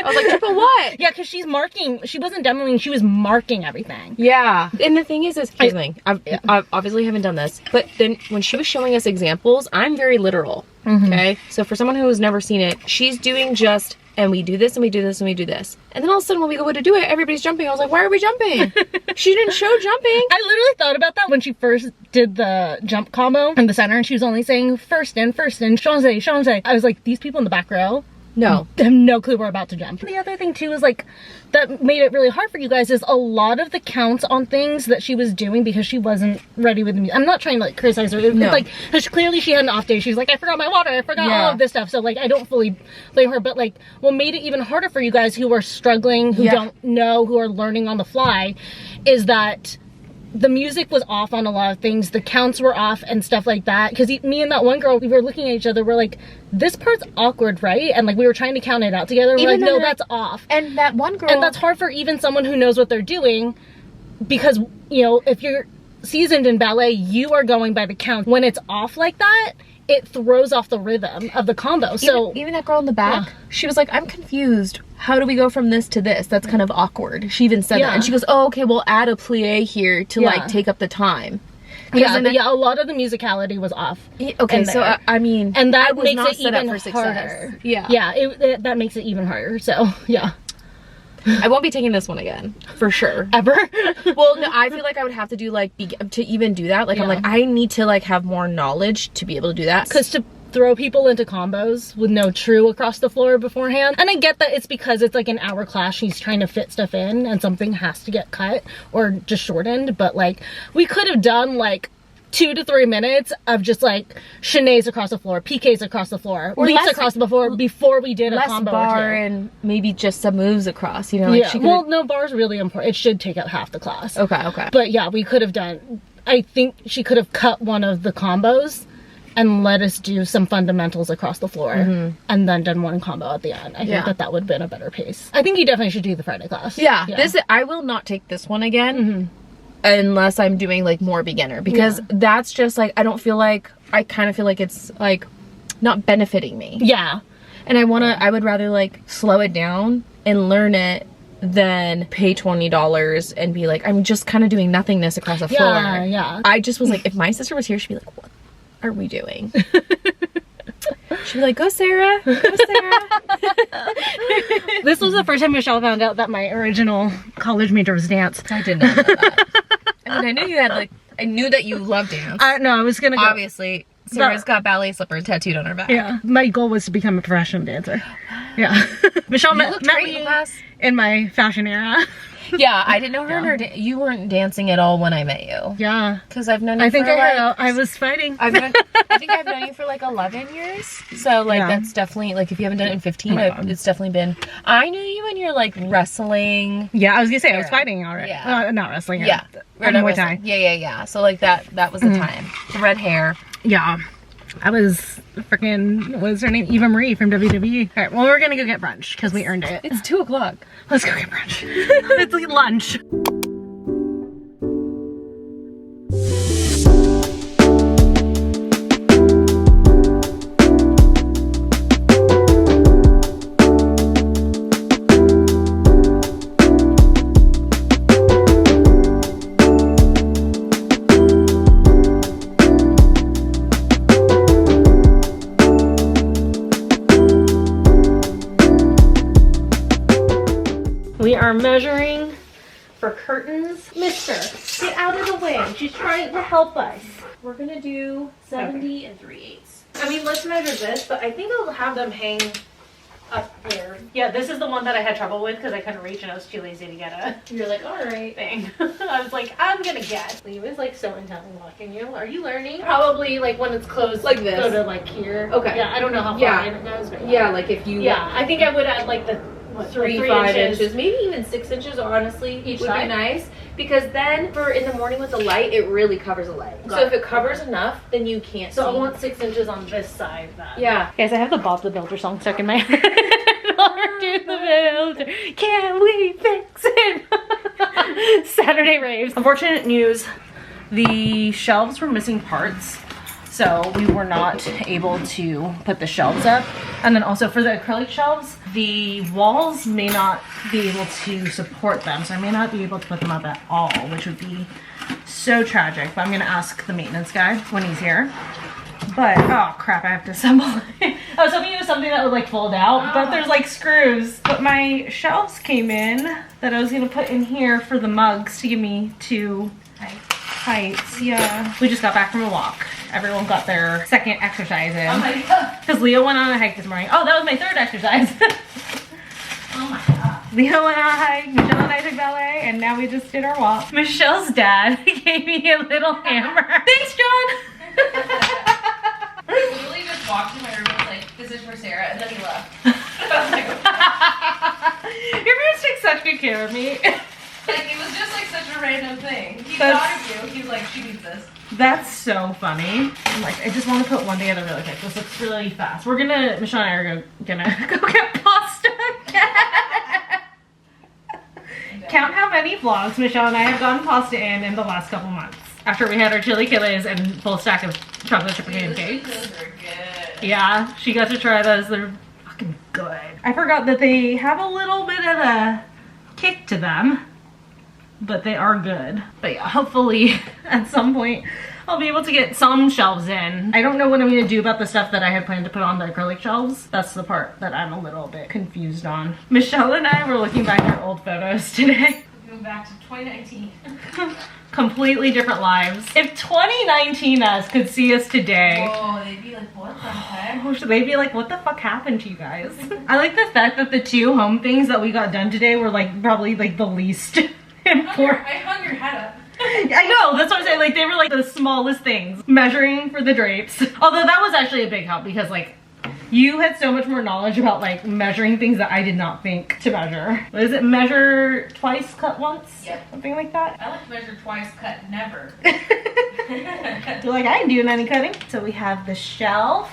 was like, triple what? Yeah, because she's marking. She wasn't demoing. She was marking everything. Yeah. And the thing is here's the thing. I obviously haven't done this, but then when she was showing us examples, I'm very literal. Okay, so for someone who has never seen it, she's doing just, and we do this and we do this and we do this, and then all of a sudden when we go to do it, everybody's jumping. I was like, why are we jumping? She didn't show jumping. I literally thought about that when she first did the jump combo in the center, and she was only saying first in, change. I was like, these people in the back row, No. I have no clue we're about to jump. The other thing too is like, that made it really hard for you guys is a lot of the counts on things that she was doing because she wasn't ready with the music. I'm not trying to like criticize her. No. Like, because clearly she had an off day. She was like, I forgot my water. I forgot all of this stuff. So like, I don't fully blame her, but like what made it even harder for you guys who are struggling, who don't know, who are learning on the fly, is that the music was off on a lot of things. The counts were off and stuff like that. Because me and that one girl, we were looking at each other. We're like, this part's awkward, right? And like, we were trying to count it out together. We're like, no, that's off. And that one girl. And that's hard for even someone who knows what they're doing. Because, you know, if you're seasoned in ballet, you are going by the count. When it's off like that, it throws off the rhythm of the combo. So even that girl in the back, she was like, I'm confused. How do we go from this to this? That's kind of awkward. She even said that. And she goes, oh, okay, we'll add a plie here to like take up the time. Yeah, a lot of the musicality was off. Okay, so I mean, and that was makes not it set even up for success. harder. Yeah, that makes it even harder. So yeah, I won't be taking this one again for sure. Ever. Well, no, I feel like I would have to do like to even do that. Like I'm like, I need to like have more knowledge to be able to do that. Because to throw people into combos with no true across the floor beforehand, and I get that it's because it's like an hour class, she's trying to fit stuff in and something has to get cut or just shortened, but like we could have done like 2 to 3 minutes of just like chaînés across the floor, PKs across the floor, or leaps across the floor before we did a combo bar or two. And maybe just some moves across, you know. Like Well, no, bar's really important. It should take up half the class. Okay. But yeah, we could have done, I think she could have cut one of the combos and let us do some fundamentals across the floor and then done one combo at the end. I think that would have been a better pace. I think you definitely should do the Friday class. Yeah. I will not take this one again unless I'm doing like more beginner, because that's just like, I kind of feel like it's like not benefiting me. Yeah. And I would rather like slow it down and learn it than pay $20 and be like, I'm just kind of doing nothingness across the floor. Yeah. I just was like, if my sister was here, she'd be like, what are we doing? She'd be like, go Sarah, go Sarah. This was the first time Michelle found out that my original college major was dance. I did not know that. I mean, I knew that you loved dance. No, I was gonna go. Obviously, Sarah's got ballet slippers tattooed on her back. Yeah, my goal was to become a professional dancer. Yeah. Michelle met me in my fashion era. Yeah, I didn't know her. You weren't dancing at all when I met you. Yeah, because I've known you. I was fighting. I think I've known you for like 11 years. So like that's definitely like, if you haven't done it in 15, it's definitely been. I knew you when you're like wrestling. Yeah, I was gonna say I was fighting already. Yeah, not wrestling. Yeah, Muay Thai. Yeah. So like that was the time. The red hair. Yeah. I was freaking, what's her name? Eva Marie from WWE. All right, well, we're gonna go get brunch because we earned it. It's 2 o'clock. Let's go get brunch. It's like lunch. We are measuring for curtains. Mister, get out of the way. She's trying to help us. We're gonna do 70 and 3/8. I mean, let's measure this, but I think I'll have them hang up there. Yeah, this is the one that I had trouble with because I couldn't reach and I was too lazy to get a You're like, all right. thing. I was like, I'm gonna guess. He was like so intent on watching you. Are you learning? Probably like when it's closed, like this. Go to like here. Okay. Yeah, I don't know how far in it goes, but yeah, like if you. Yeah, I think I would add like the 3-5 inches, maybe even 6 inches. Honestly, each would side? Be nice, because then for in the morning with the light, it really covers the light. So if it covers enough, then you can't. So see. I want 6 inches on this side. Then. Yeah, guys, I have the Bob the Builder song stuck in my head. Lord the Builder, can we fix it? Saturday raves. Unfortunate news: the shelves were missing parts. So we were not able to put the shelves up. And then also for the acrylic shelves, the walls may not be able to support them. So I may not be able to put them up at all, which would be so tragic. But I'm gonna ask the maintenance guy when he's here. But, oh crap, I have to assemble it. I was hoping it was something that would like fold out, but there's like screws. But my shelves came in that I was gonna put in here for the mugs to give me 2 heights. Yeah. We just got back from a walk. Everyone got their second exercise in. Oh my god. Because Leo went on a hike this morning. Oh, that was my 3rd exercise. Oh my god. Leo went on a hike, Michelle and I took ballet, and now we just did our walk. Michelle's dad gave me a little hammer. Thanks, John! He literally just walked in my room and was like, this is for Sarah, and then he left. I was like, Your parents take such good care of me. like, it was just like such a random thing. He That's- thought of you. He was like, she needs this. That's so funny. I'm like, I just want to put one together really quick. This looks really fast. We're gonna, Michelle and I are gonna go get pasta again. Count how many vlogs Michelle and I have gotten pasta in the last couple months. After we had our chili chiles and full stack of chocolate chip pancakes. Those are good. Yeah, she got to try those. They're fucking good. I forgot that they have a little bit of a kick to them, but they are good. But yeah, hopefully at some point I'll be able to get some shelves in. I don't know what I'm gonna do about the stuff that I had planned to put on the acrylic shelves. That's the part that I'm a little bit confused on. Michelle and I were looking back at old photos today. Going back to 2019. Completely different lives. If 2019 us could see us today, Whoa, they'd be like, what the heck? oh, should they be like, what the fuck happened to you guys? I like the fact that the 2 home things that we got done today were like probably like the least important. I hung your head up. I know, that's what I'm saying. Like they were like the smallest things. Measuring for the drapes. Although that was actually a big help because like you had so much more knowledge about like measuring things that I did not think to measure. What is it? Measure twice, cut once? Yep. Something like that. I like to measure twice, cut never. You're like, I ain't doing any cutting. So we have the shelf.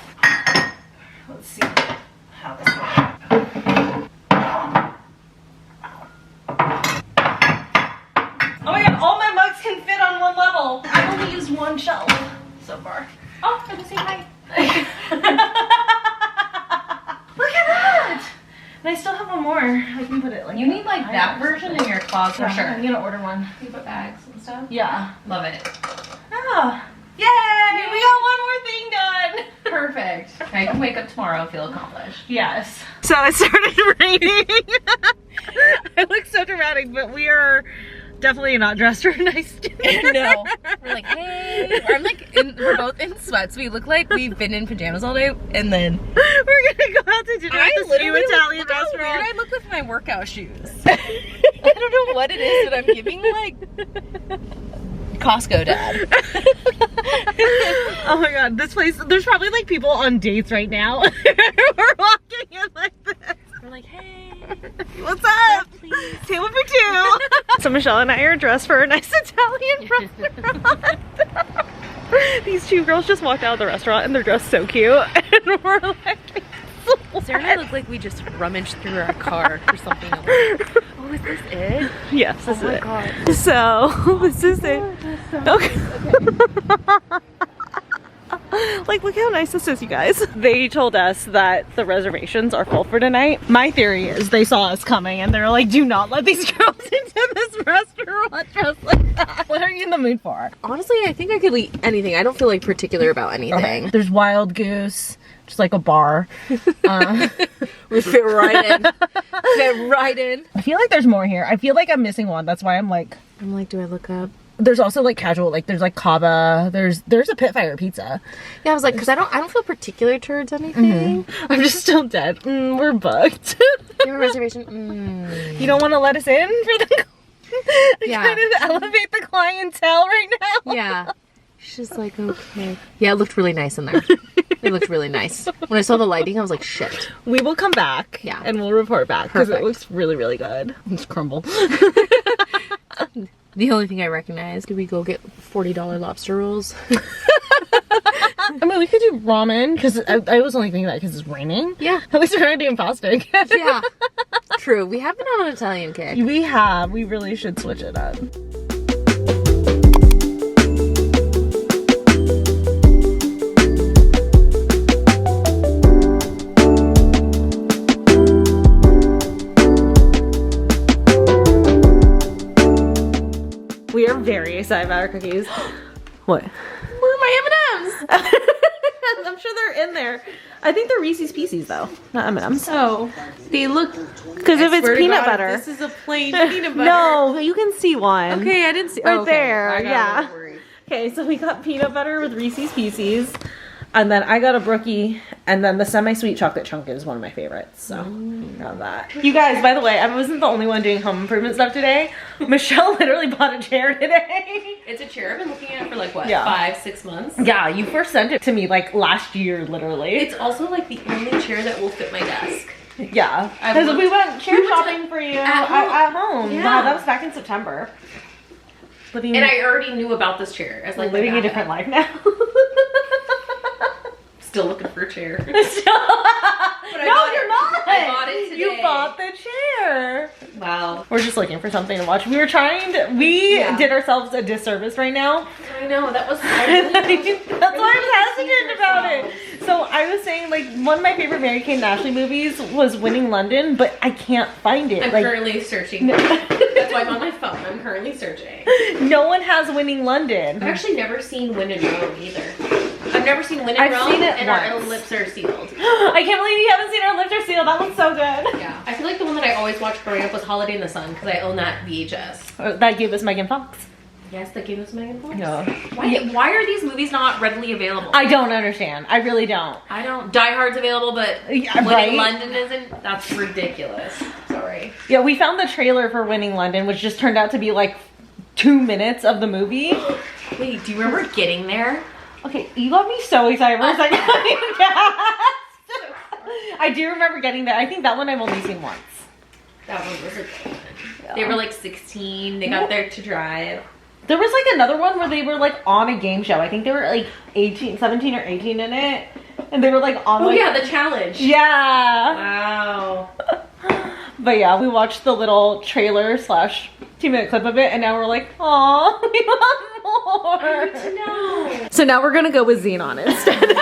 Let's see how this works. Oh my god, all my mugs can fit on one level. I only used 1 shelf so far. Oh, I'm gonna say hi. Look at that! And I still have one more. I can put it like You need like that version in your closet for Yeah, sure. I'm gonna order one. You put bags and stuff? Yeah. Love it. Oh. Yay! We got one more thing done. Perfect. I can wake up tomorrow and feel accomplished. Yes. So it started raining. I look so dramatic, but we are definitely not dressed for a nice dinner. No. We're like, hey. I'm like, we're both in sweats. We look like we've been in pajamas all day, and then we're gonna go out to dinner at this new Italian look how weird restaurant. I look with my workout shoes. I don't know what it is, but I'm giving like Costco dad. Oh my god, this place, there's probably like people on dates right now. We're walking in like this. We're like, hey. What's up? Table for 2. So Michelle and I are dressed for a nice Italian restaurant. These 2 girls just walked out of the restaurant and they're dressed so cute. And we're like, Sarah and I look like we just rummaged through our car or something. Oh, is this it? yes, this Oh my is it. god. So, this is it. Okay. Like, look how nice this is, you guys. They told us that the reservations are full for tonight. My theory is they saw us coming and they're like, do not let these girls into this restaurant dressed like that. What are you in the mood for? Honestly, I think I could eat anything. I don't feel like particular about anything. Okay. There's Wild Goose, just like a bar. We fit right in. Fit right in. I feel like there's more here. I feel like I'm missing one. That's why I'm like, Do I look up? there's also like casual, like there's like Cava, there's a Pitfire pizza. Yeah, I was like, because I don't feel particular towards anything. I'm just still dead. We're booked. You have a reservation? You don't want to let us in for the Yeah. kind of elevate the clientele right now. Yeah. She's like, okay. Yeah, it looked really nice in there. It looked really nice. When I saw the lighting, I was like, shit. We will come back. Yeah. And we'll report back because it Perfect. looks really, really good. It's crumble. The only thing I recognize, did we go get $40 lobster rolls? I mean, we could do ramen because I was only thinking that because it's raining. Yeah. At least we're not doing pasta again. Yeah. True. We have been on an Italian kick. We have. We really should switch it up. We are very excited about our cookies. What? Where are my M&Ms? sure they're in there. I think they're Reese's Pieces though, not M&M's. Oh, they look. Because if it's peanut butter. This is a plain peanut butter. No, you can see one. Okay, I didn't see. Right oh, okay. there, I got yeah. a little worried. Okay, so we got peanut butter with Reese's Pieces. And then I got a brookie, and then the semi-sweet chocolate chunk is one of my favorites, so got that. You guys, by the way, I wasn't the only one doing home improvement stuff today. Michelle literally bought a chair today. It's a chair I've been looking at for like, what, Yeah. 5-6 months? Yeah, you first sent it to me like last year, literally. It's also like the only chair that will fit my desk. Yeah, because we went chair shopping for you at home. Yeah. Wow, that was back in September. And I already knew about this chair. As like living a different life now. Still looking for a chair. But no, you're not. I bought it today. You bought the chair. Wow. We're just looking for something to watch. We did ourselves a disservice right now. I know, that was That's why I'm hesitant about it. So I was saying, like, one of my favorite Mary Kate and Ashley movies was Winning London, but I can't find it. I'm currently searching. That's why I'm on my phone. I'm currently searching. No one has Winning London. I've actually never seen Win in Rome either. I've never seen Win in I've Rome, seen it and once. our lips are sealed. I can't believe you haven't seen Our Lips Are Sealed. That looks so good. Yeah. I feel like the one that I always watched growing up was Holiday in the Sun, because I own that VHS. That gave us Megan Fox. Yes, that gave us Megan Fox. Yeah. Why are these movies not readily available? I don't understand. I really don't. I don't. Die Hard's available, but Yeah, Winning London isn't. That's ridiculous. Sorry. Yeah, we found the trailer for Winning London, which just turned out to be like 2 minutes of the movie. Wait, do you remember getting there? Okay, you got me so excited for a second. I do remember getting that. I think that one I've only seen once. That one was a good one. Yeah. They were like 16. They got there to drive. There was like another one where they were like on a game show. I think they were like 17 or 18 in it. And they were like on Oh like... yeah, the challenge. Yeah. Wow. But yeah, we watched the little trailer / 2-minute clip of it, and now we're like, aw, we want more. I need to know. So now we're gonna go with Xenon instead.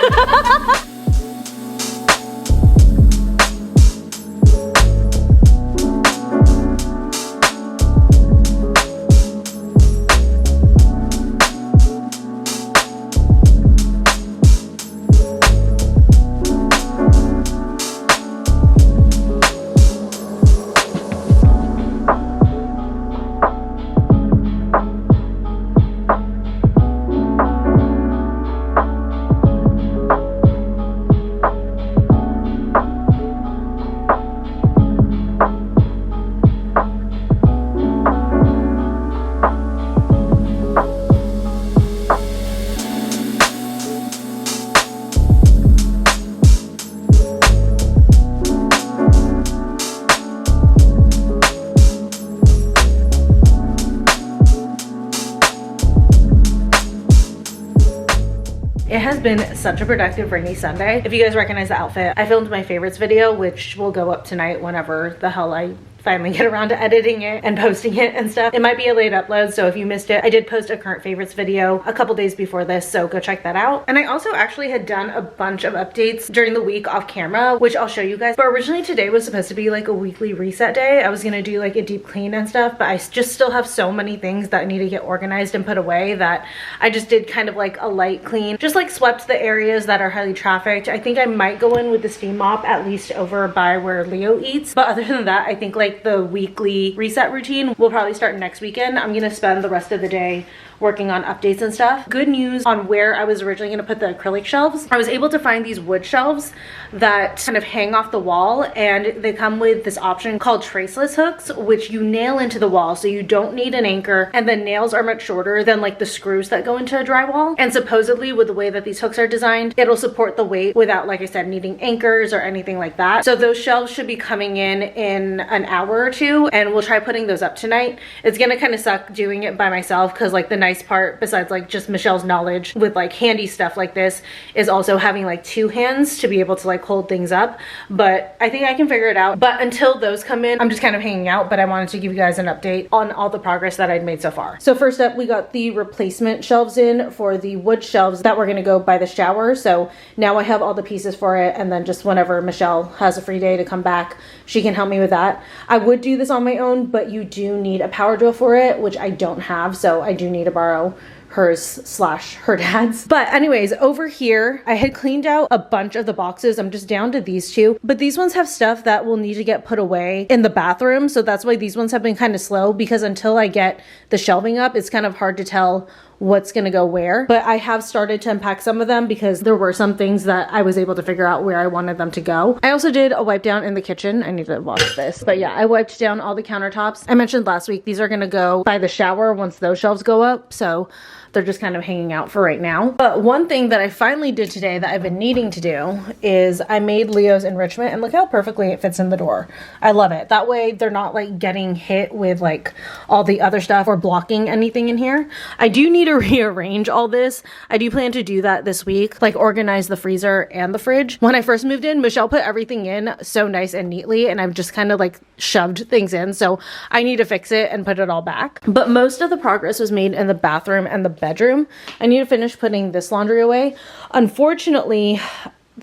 It has been such a productive rainy Sunday. If you guys recognize the outfit, I filmed my favorites video, which will go up tonight whenever the hell I finally get around to editing it and posting it and stuff. It might be a late upload, so if you missed it, I did post a current favorites video a couple days before this, so go check that out. And I also actually had done a bunch of updates during the week off camera, which I'll show you guys. But originally today was supposed to be like a weekly reset day. I was gonna do like a deep clean and stuff, but I just still have so many things that need to get organized and put away that I just did kind of like a light clean. Just like swept the areas that are highly trafficked. I think I might go in with the steam mop at least over by where Leo eats. But other than that, I think like the weekly reset routine will probably start next weekend. I'm gonna spend the rest of the day working on updates and stuff. Good news on where I was originally gonna put the acrylic shelves. I was able to find these wood shelves that kind of hang off the wall, and they come with this option called traceless hooks, which you nail into the wall, so you don't need an anchor, and the nails are much shorter than like the screws that go into a drywall. And supposedly with the way that these hooks are designed, it'll support the weight without, like I said, needing anchors or anything like that. So those shelves should be coming in an hour or two, and we'll try putting those up tonight. It's gonna kind of suck doing it by myself, because like the nice part, besides like just Michelle's knowledge with like handy stuff like this, is also having like 2 hands to be able to like hold things up. But I think I can figure it out. But until those come in, I'm just kind of hanging out, but I wanted to give you guys an update on all the progress that I'd made so far. So first up, we got the replacement shelves in for the wood shelves that were gonna go by the shower. So now I have all the pieces for it, and then just whenever Michelle has a free day to come back, she can help me with that. I would do this on my own, but you do need a power drill for it, which I don't have, so I do need to borrow hers slash her dad's. But anyways, over here, I had cleaned out a bunch of the boxes. I'm just down to these two, but these ones have stuff that will need to get put away in the bathroom. So that's why these ones have been kind of slow, because until I get the shelving up, it's kind of hard to tell what's gonna go where. But I have started to unpack some of them because there were some things that I was able to figure out where I wanted them to go. I also did a wipe down in the kitchen. I need to wash this. But yeah, I wiped down all the countertops. I mentioned last week, these are gonna go by the shower once those shelves go up. So they're just kind of hanging out for right now. But one thing that I finally did today that I've been needing to do is I made Leo's enrichment, and look how perfectly it fits in the door. I love it. That way they're not like getting hit with like all the other stuff or blocking anything in here. I do need to rearrange all this. I do plan to do that this week, like organize the freezer and the fridge. When I first moved in, Michelle put everything in so nice and neatly, and I've just kind of like shoved things in. So I need to fix it and put it all back. But most of the progress was made in the bathroom and the bedroom. I need to finish putting this laundry away. Unfortunately,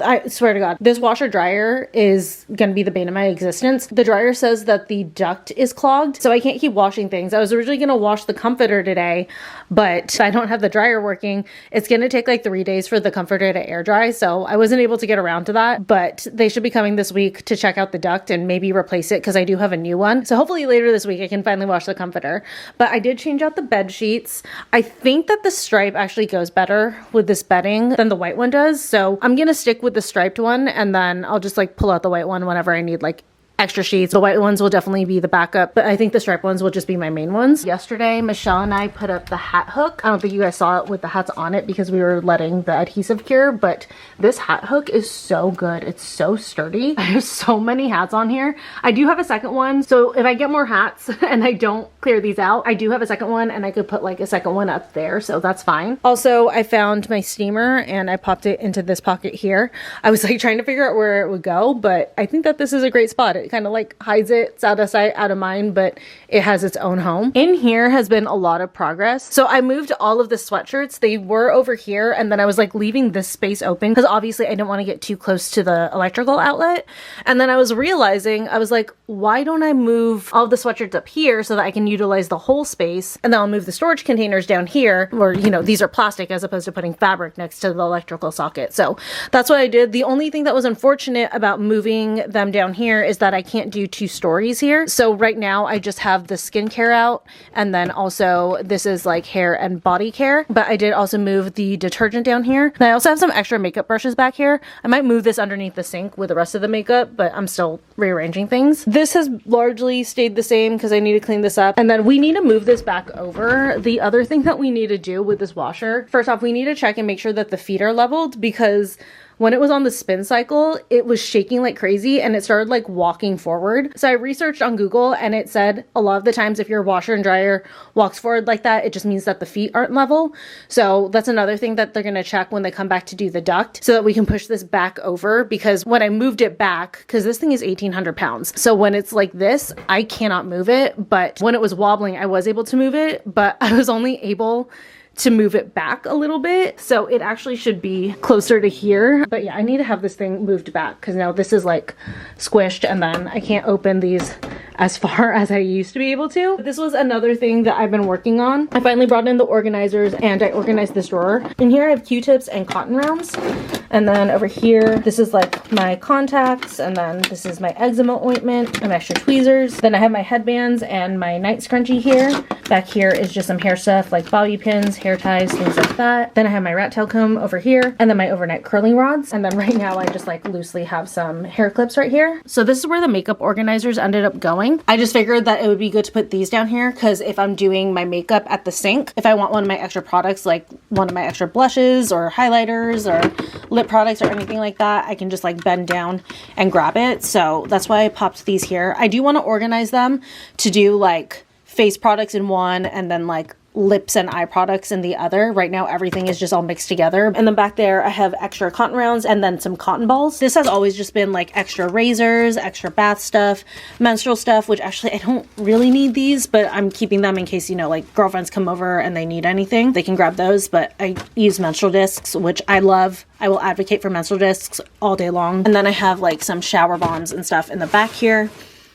I swear to God, this washer dryer is going to be the bane of my existence. The dryer says that the duct is clogged, so I can't keep washing things. I was originally going to wash the comforter today, but I don't have the dryer working. It's going to take like 3 days for the comforter to air dry, so I wasn't able to get around to that, but they should be coming this week to check out the duct and maybe replace it because I do have a new one. So hopefully later this week I can finally wash the comforter. But I did change out the bed sheets. I think that the stripe actually goes better with this bedding than the white one does, so I'm going to stick with the striped one, and then I'll just like pull out the white one whenever I need like extra sheets. The white ones will definitely be the backup, but I think the striped ones will just be my main ones. Yesterday, Michelle and I put up the hat hook. I don't think you guys saw it with the hats on it because we were letting the adhesive cure, but this hat hook is so good. It's so sturdy. I have so many hats on here. I do have a second one, so if I get more hats and I don't clear these out, I do have a second one, and I could put like a second one up there, so that's fine. Also, I found my steamer and I popped it into this pocket here. I was like trying to figure out where it would go, but I think that this is a great spot. It kind of like hides it. It's out of sight, out of mind, but it has its own home. In here has been a lot of progress. So I moved all of the sweatshirts. They were over here, and then I was like leaving this space open because obviously I didn't want to get too close to the electrical outlet. And then I was realizing, I was like, why don't I move all of the sweatshirts up here so that I can utilize the whole space, and then I'll move the storage containers down here where, you know, these are plastic as opposed to putting fabric next to the electrical socket. So that's what I did. The only thing that was unfortunate about moving them down here is that I can't do 2 stories here. So right now I just have the skincare out, and then also this is like hair and body care, but I did also move the detergent down here. And I also have some extra makeup brushes back here. I might move this underneath the sink with the rest of the makeup, but I'm still rearranging things. This has largely stayed the same because I need to clean this up, and then we need to move this back over. The other thing that we need to do with this washer, first off, we need to check and make sure that the feet are leveled, because when it was on the spin cycle, it was shaking like crazy and it started like walking forward. So I researched on Google, and it said a lot of the times if your washer and dryer walks forward like that, it just means that the feet aren't level. So that's another thing that they're going to check when they come back to do the duct, so that we can push this back over, because when I moved it back, because this thing is 1,800 pounds. So when it's like this, I cannot move it. But when it was wobbling, I was able to move it, but I was only able to move it back a little bit, so it actually should be closer to here. But yeah, I need to have this thing moved back because now this is like squished, and then I can't open these as far as I used to be able to. This was another thing that I've been working on. I finally brought in the organizers and I organized this drawer. In here I have Q-tips and cotton rounds, and then over here this is like my contacts, and then this is my eczema ointment and extra tweezers. Then I have my headbands and my night scrunchie here. Back here is just some hair stuff like bobby pins, hair ties, things like that. Then I have my rat tail comb over here, and then my overnight curling rods. And then right now I just like loosely have some hair clips right here. So this is where the makeup organizers ended up going. I just figured that it would be good to put these down here, because if I'm doing my makeup at the sink, if I want one of my extra products, like one of my extra blushes or highlighters or lip products or anything like that, I can just like bend down and grab it. So that's why I popped these here. I do want to organize them to do like face products in one, and then like lips and eye products in the other. Right now everything is just all mixed together. And then back there I have extra cotton rounds and then some cotton balls. This has always just been like extra razors, extra bath stuff, menstrual stuff, which actually I don't really need these, but I'm keeping them in case, you know, like girlfriends come over and they need anything, they can grab those. But I use menstrual discs, which I love. I will advocate for menstrual discs all day long. And then I have like some shower bombs and stuff in the back here.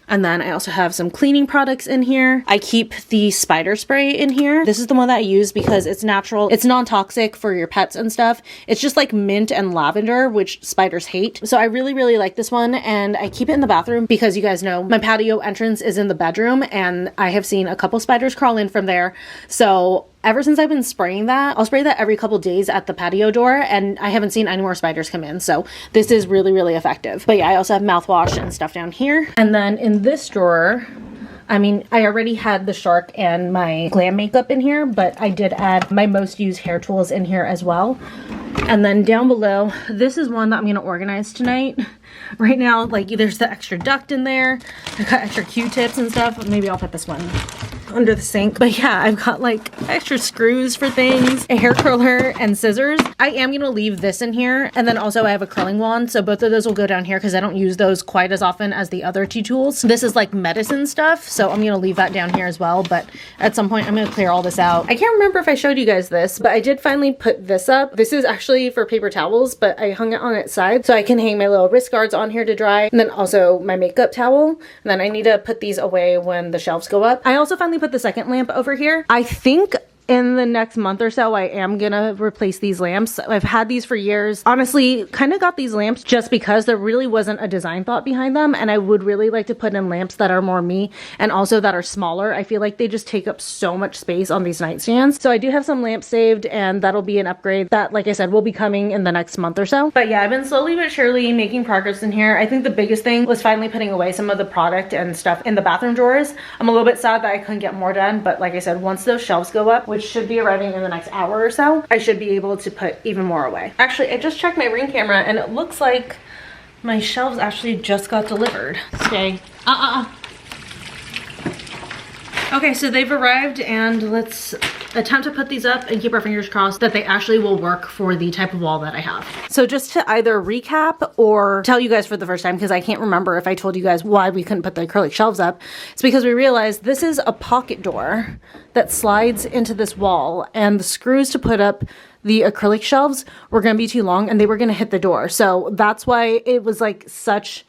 And then I also have some cleaning products in here. I keep the spider spray in here. This is the one that I use because it's natural. It's non-toxic for your pets and stuff. It's just like mint and lavender, which spiders hate. So I really, really like this one, and I keep it in the bathroom because you guys know my patio entrance is in the bedroom, and I have seen a couple spiders crawl in from there. So ever since I've been spraying that, I'll spray that every couple days at the patio door, and I haven't seen any more spiders come in. So this is really, really effective. But yeah, I also have mouthwash and stuff down here. And then in this drawer, I mean, I already had the shark and my glam makeup in here, but I did add my most used hair tools in here as well. And then down below, this is one that I'm gonna organize tonight. Right now, like, there's the extra duct in there. I've got extra Q-tips and stuff. Maybe I'll put this one under the sink. But yeah, I've got like extra screws for things, a hair curler, and scissors. I am gonna leave this in here, and then also I have a curling wand, so both of those will go down here because I don't use those quite as often as the other two tools. This is like medicine stuff, so I'm gonna leave that down here as well, but at some point I'm gonna clear all this out. I can't remember if I showed you guys this, but I did finally put this up. This is actually for paper towels, but I hung it on its side so I can hang my little wrist guards on here to dry, and then also my makeup towel, and then I need to put these away when the shelves go up. I also finally put the second lamp over here. I think in the next month or so, I am gonna replace these lamps. I've had these for years. Honestly, kind of got these lamps just because there really wasn't a design thought behind them, and I would really like to put in lamps that are more me and also that are smaller. I feel like they just take up so much space on these nightstands. So I do have some lamps saved, and that'll be an upgrade that, like I said, will be coming in the next month or so. But yeah, I've been slowly but surely making progress in here. I think the biggest thing was finally putting away some of the product and stuff in the bathroom drawers. I'm a little bit sad that I couldn't get more done, but like I said, once those shelves go up, which should be arriving in the next hour or so, I should be able to put even more away. Actually, I just checked my Ring camera and it looks like my shelves actually just got delivered. Okay. Okay, so they've arrived, and let's attempt to put these up and keep our fingers crossed that they actually will work for the type of wall that I have. So just to either recap or tell you guys for the first time, because I can't remember if I told you guys why we couldn't put the acrylic shelves up, it's because we realized this is a pocket door that slides into this wall, and the screws to put up the acrylic shelves were going to be too long and they were going to hit the door. So that's why it was like such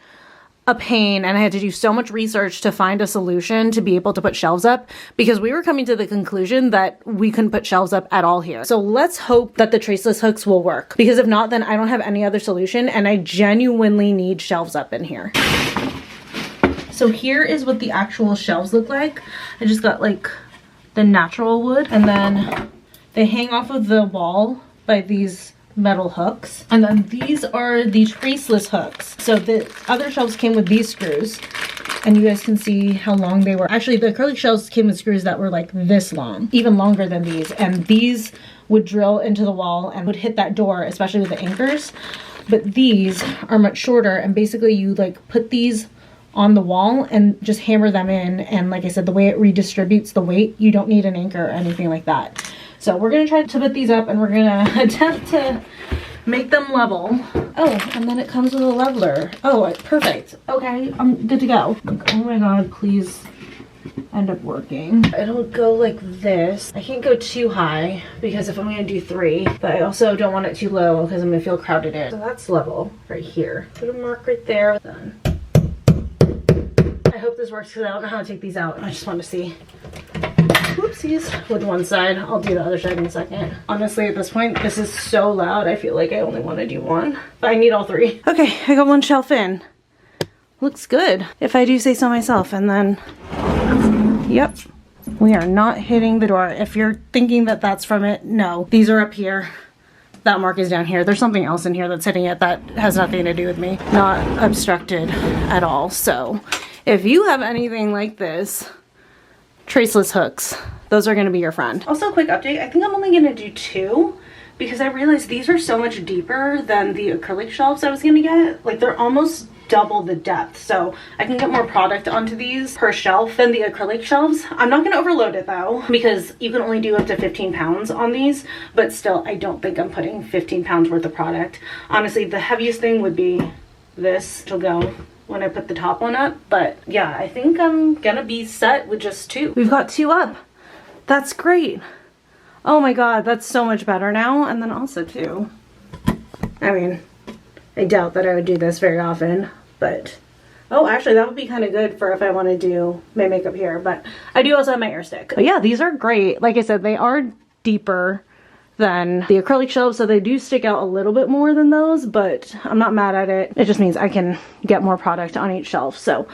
a pain, and I had to do so much research to find a solution to be able to put shelves up, because we were coming to the conclusion that we couldn't put shelves up at all here. So let's hope that the traceless hooks will work, because if not, then I don't have any other solution, and I genuinely need shelves up in here. So here is what the actual shelves look like. I just got like the natural wood, and then they hang off of the wall by these metal hooks, and then these are the traceless hooks. So the other shelves came with these screws, and you guys can see how long they were. Actually, the acrylic shelves came with screws that were like this long, even longer than these, and these would drill into the wall and would hit that door, especially with the anchors. But these are much shorter, and basically you like put these on the wall and just hammer them in, and like I said, the way it redistributes the weight, you don't need an anchor or anything like that. So we're gonna try to put these up, and we're gonna attempt to make them level. Oh, and then it comes with a leveler. Oh, perfect. Okay, I'm good to go. Like, oh my god, please end up working. It'll go like this. I can't go too high because if I'm gonna do 3, but I also don't want it too low because I'm gonna feel crowded in. So that's level right here. Put a mark right there. Done. I hope this works because I don't know how to take these out. I just want to see. Whoopsies. With one side. I'll do the other side in a second. Honestly, at this point, this is so loud. I feel like I only want to do one, but I need all 3. Okay, I got one shelf in. Looks good, if I do say so myself. And then, yep, we are not hitting the door. If you're thinking that that's from it, no. These are up here. That mark is down here. There's something else in here that's hitting it that has nothing to do with me. Not obstructed at all. So if you have anything like this, traceless hooks, those are going to be your friend. Also, quick update, I think I'm only going to do 2 because I realized these are so much deeper than the acrylic shelves I was going to get. Like, they're almost double the depth, so I can get more product onto these per shelf than the acrylic shelves. I'm not going to overload it though, because you can only do up to 15 pounds on these, but still, I don't think I'm putting 15 pounds worth of product. Honestly, the heaviest thing would be this to go when I put the top one up, but yeah, I think I'm gonna be set with just 2. We've got 2 up. That's great. Oh my god, that's so much better now. And then also too, I mean, I doubt that I would do this very often, but Oh, actually, that would be kind of good for if I want to do my makeup here, but I do also have my air stick. But yeah, these are great. Like I said, they are deeper than the acrylic shelves, so they do stick out a little bit more than those, but I'm not mad at it. It just means I can get more product on each shelf. So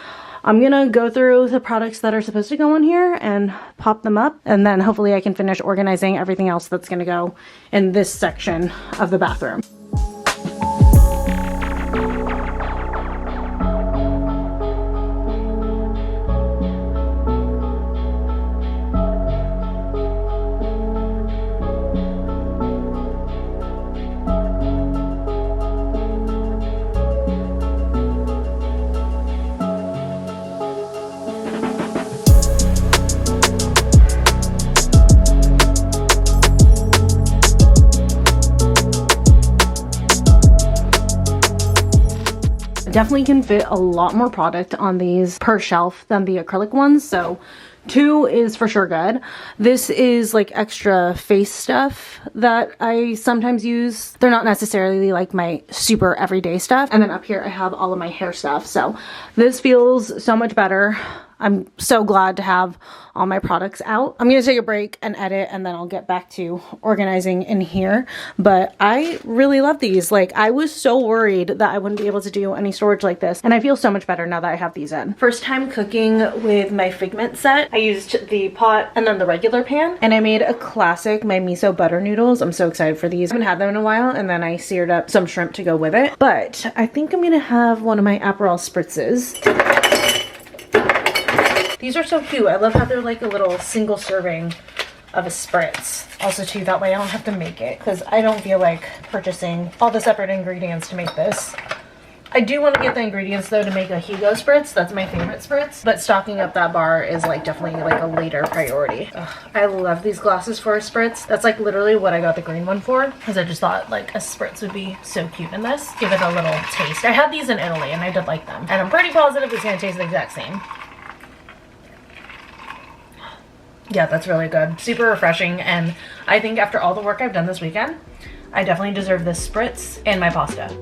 I'm gonna go through the products that are supposed to go on here and pop them up, and then hopefully I can finish organizing everything else that's gonna go in this section of the bathroom. Definitely can fit a lot more product on these per shelf than the acrylic ones, so 2 is for sure good. This is like extra face stuff that I sometimes use. They're not necessarily like my super everyday stuff. And then up here I have all of my hair stuff, so this feels so much better. I'm so glad to have all my products out. I'm gonna take a break and edit, and then I'll get back to organizing in here. But I really love these. Like, I was so worried that I wouldn't be able to do any storage like this, and I feel so much better now that I have these in. First time cooking with my Figment set. I used the pot and then the regular pan, and I made a classic, my miso butter noodles. I'm so excited for these. I haven't had them in a while, and then I seared up some shrimp to go with it. But I think I'm gonna have one of my Aperol spritzes. These are so cute. I love how they're like a little single serving of a spritz. Also too, that way I don't have to make it, because I don't feel like purchasing all the separate ingredients to make this. I do want to get the ingredients though to make a Hugo spritz. That's my favorite spritz. But stocking up that bar is like definitely like a later priority. Ugh, I love these glasses for a spritz. That's like literally what I got the green one for, because I just thought like a spritz would be so cute in this. Give it a little taste. I had these in Italy and I did like them. And I'm pretty positive it's going to taste the exact same. Yeah, that's really good. Super refreshing, and I think after all the work I've done this weekend, I definitely deserve this spritz and my pasta.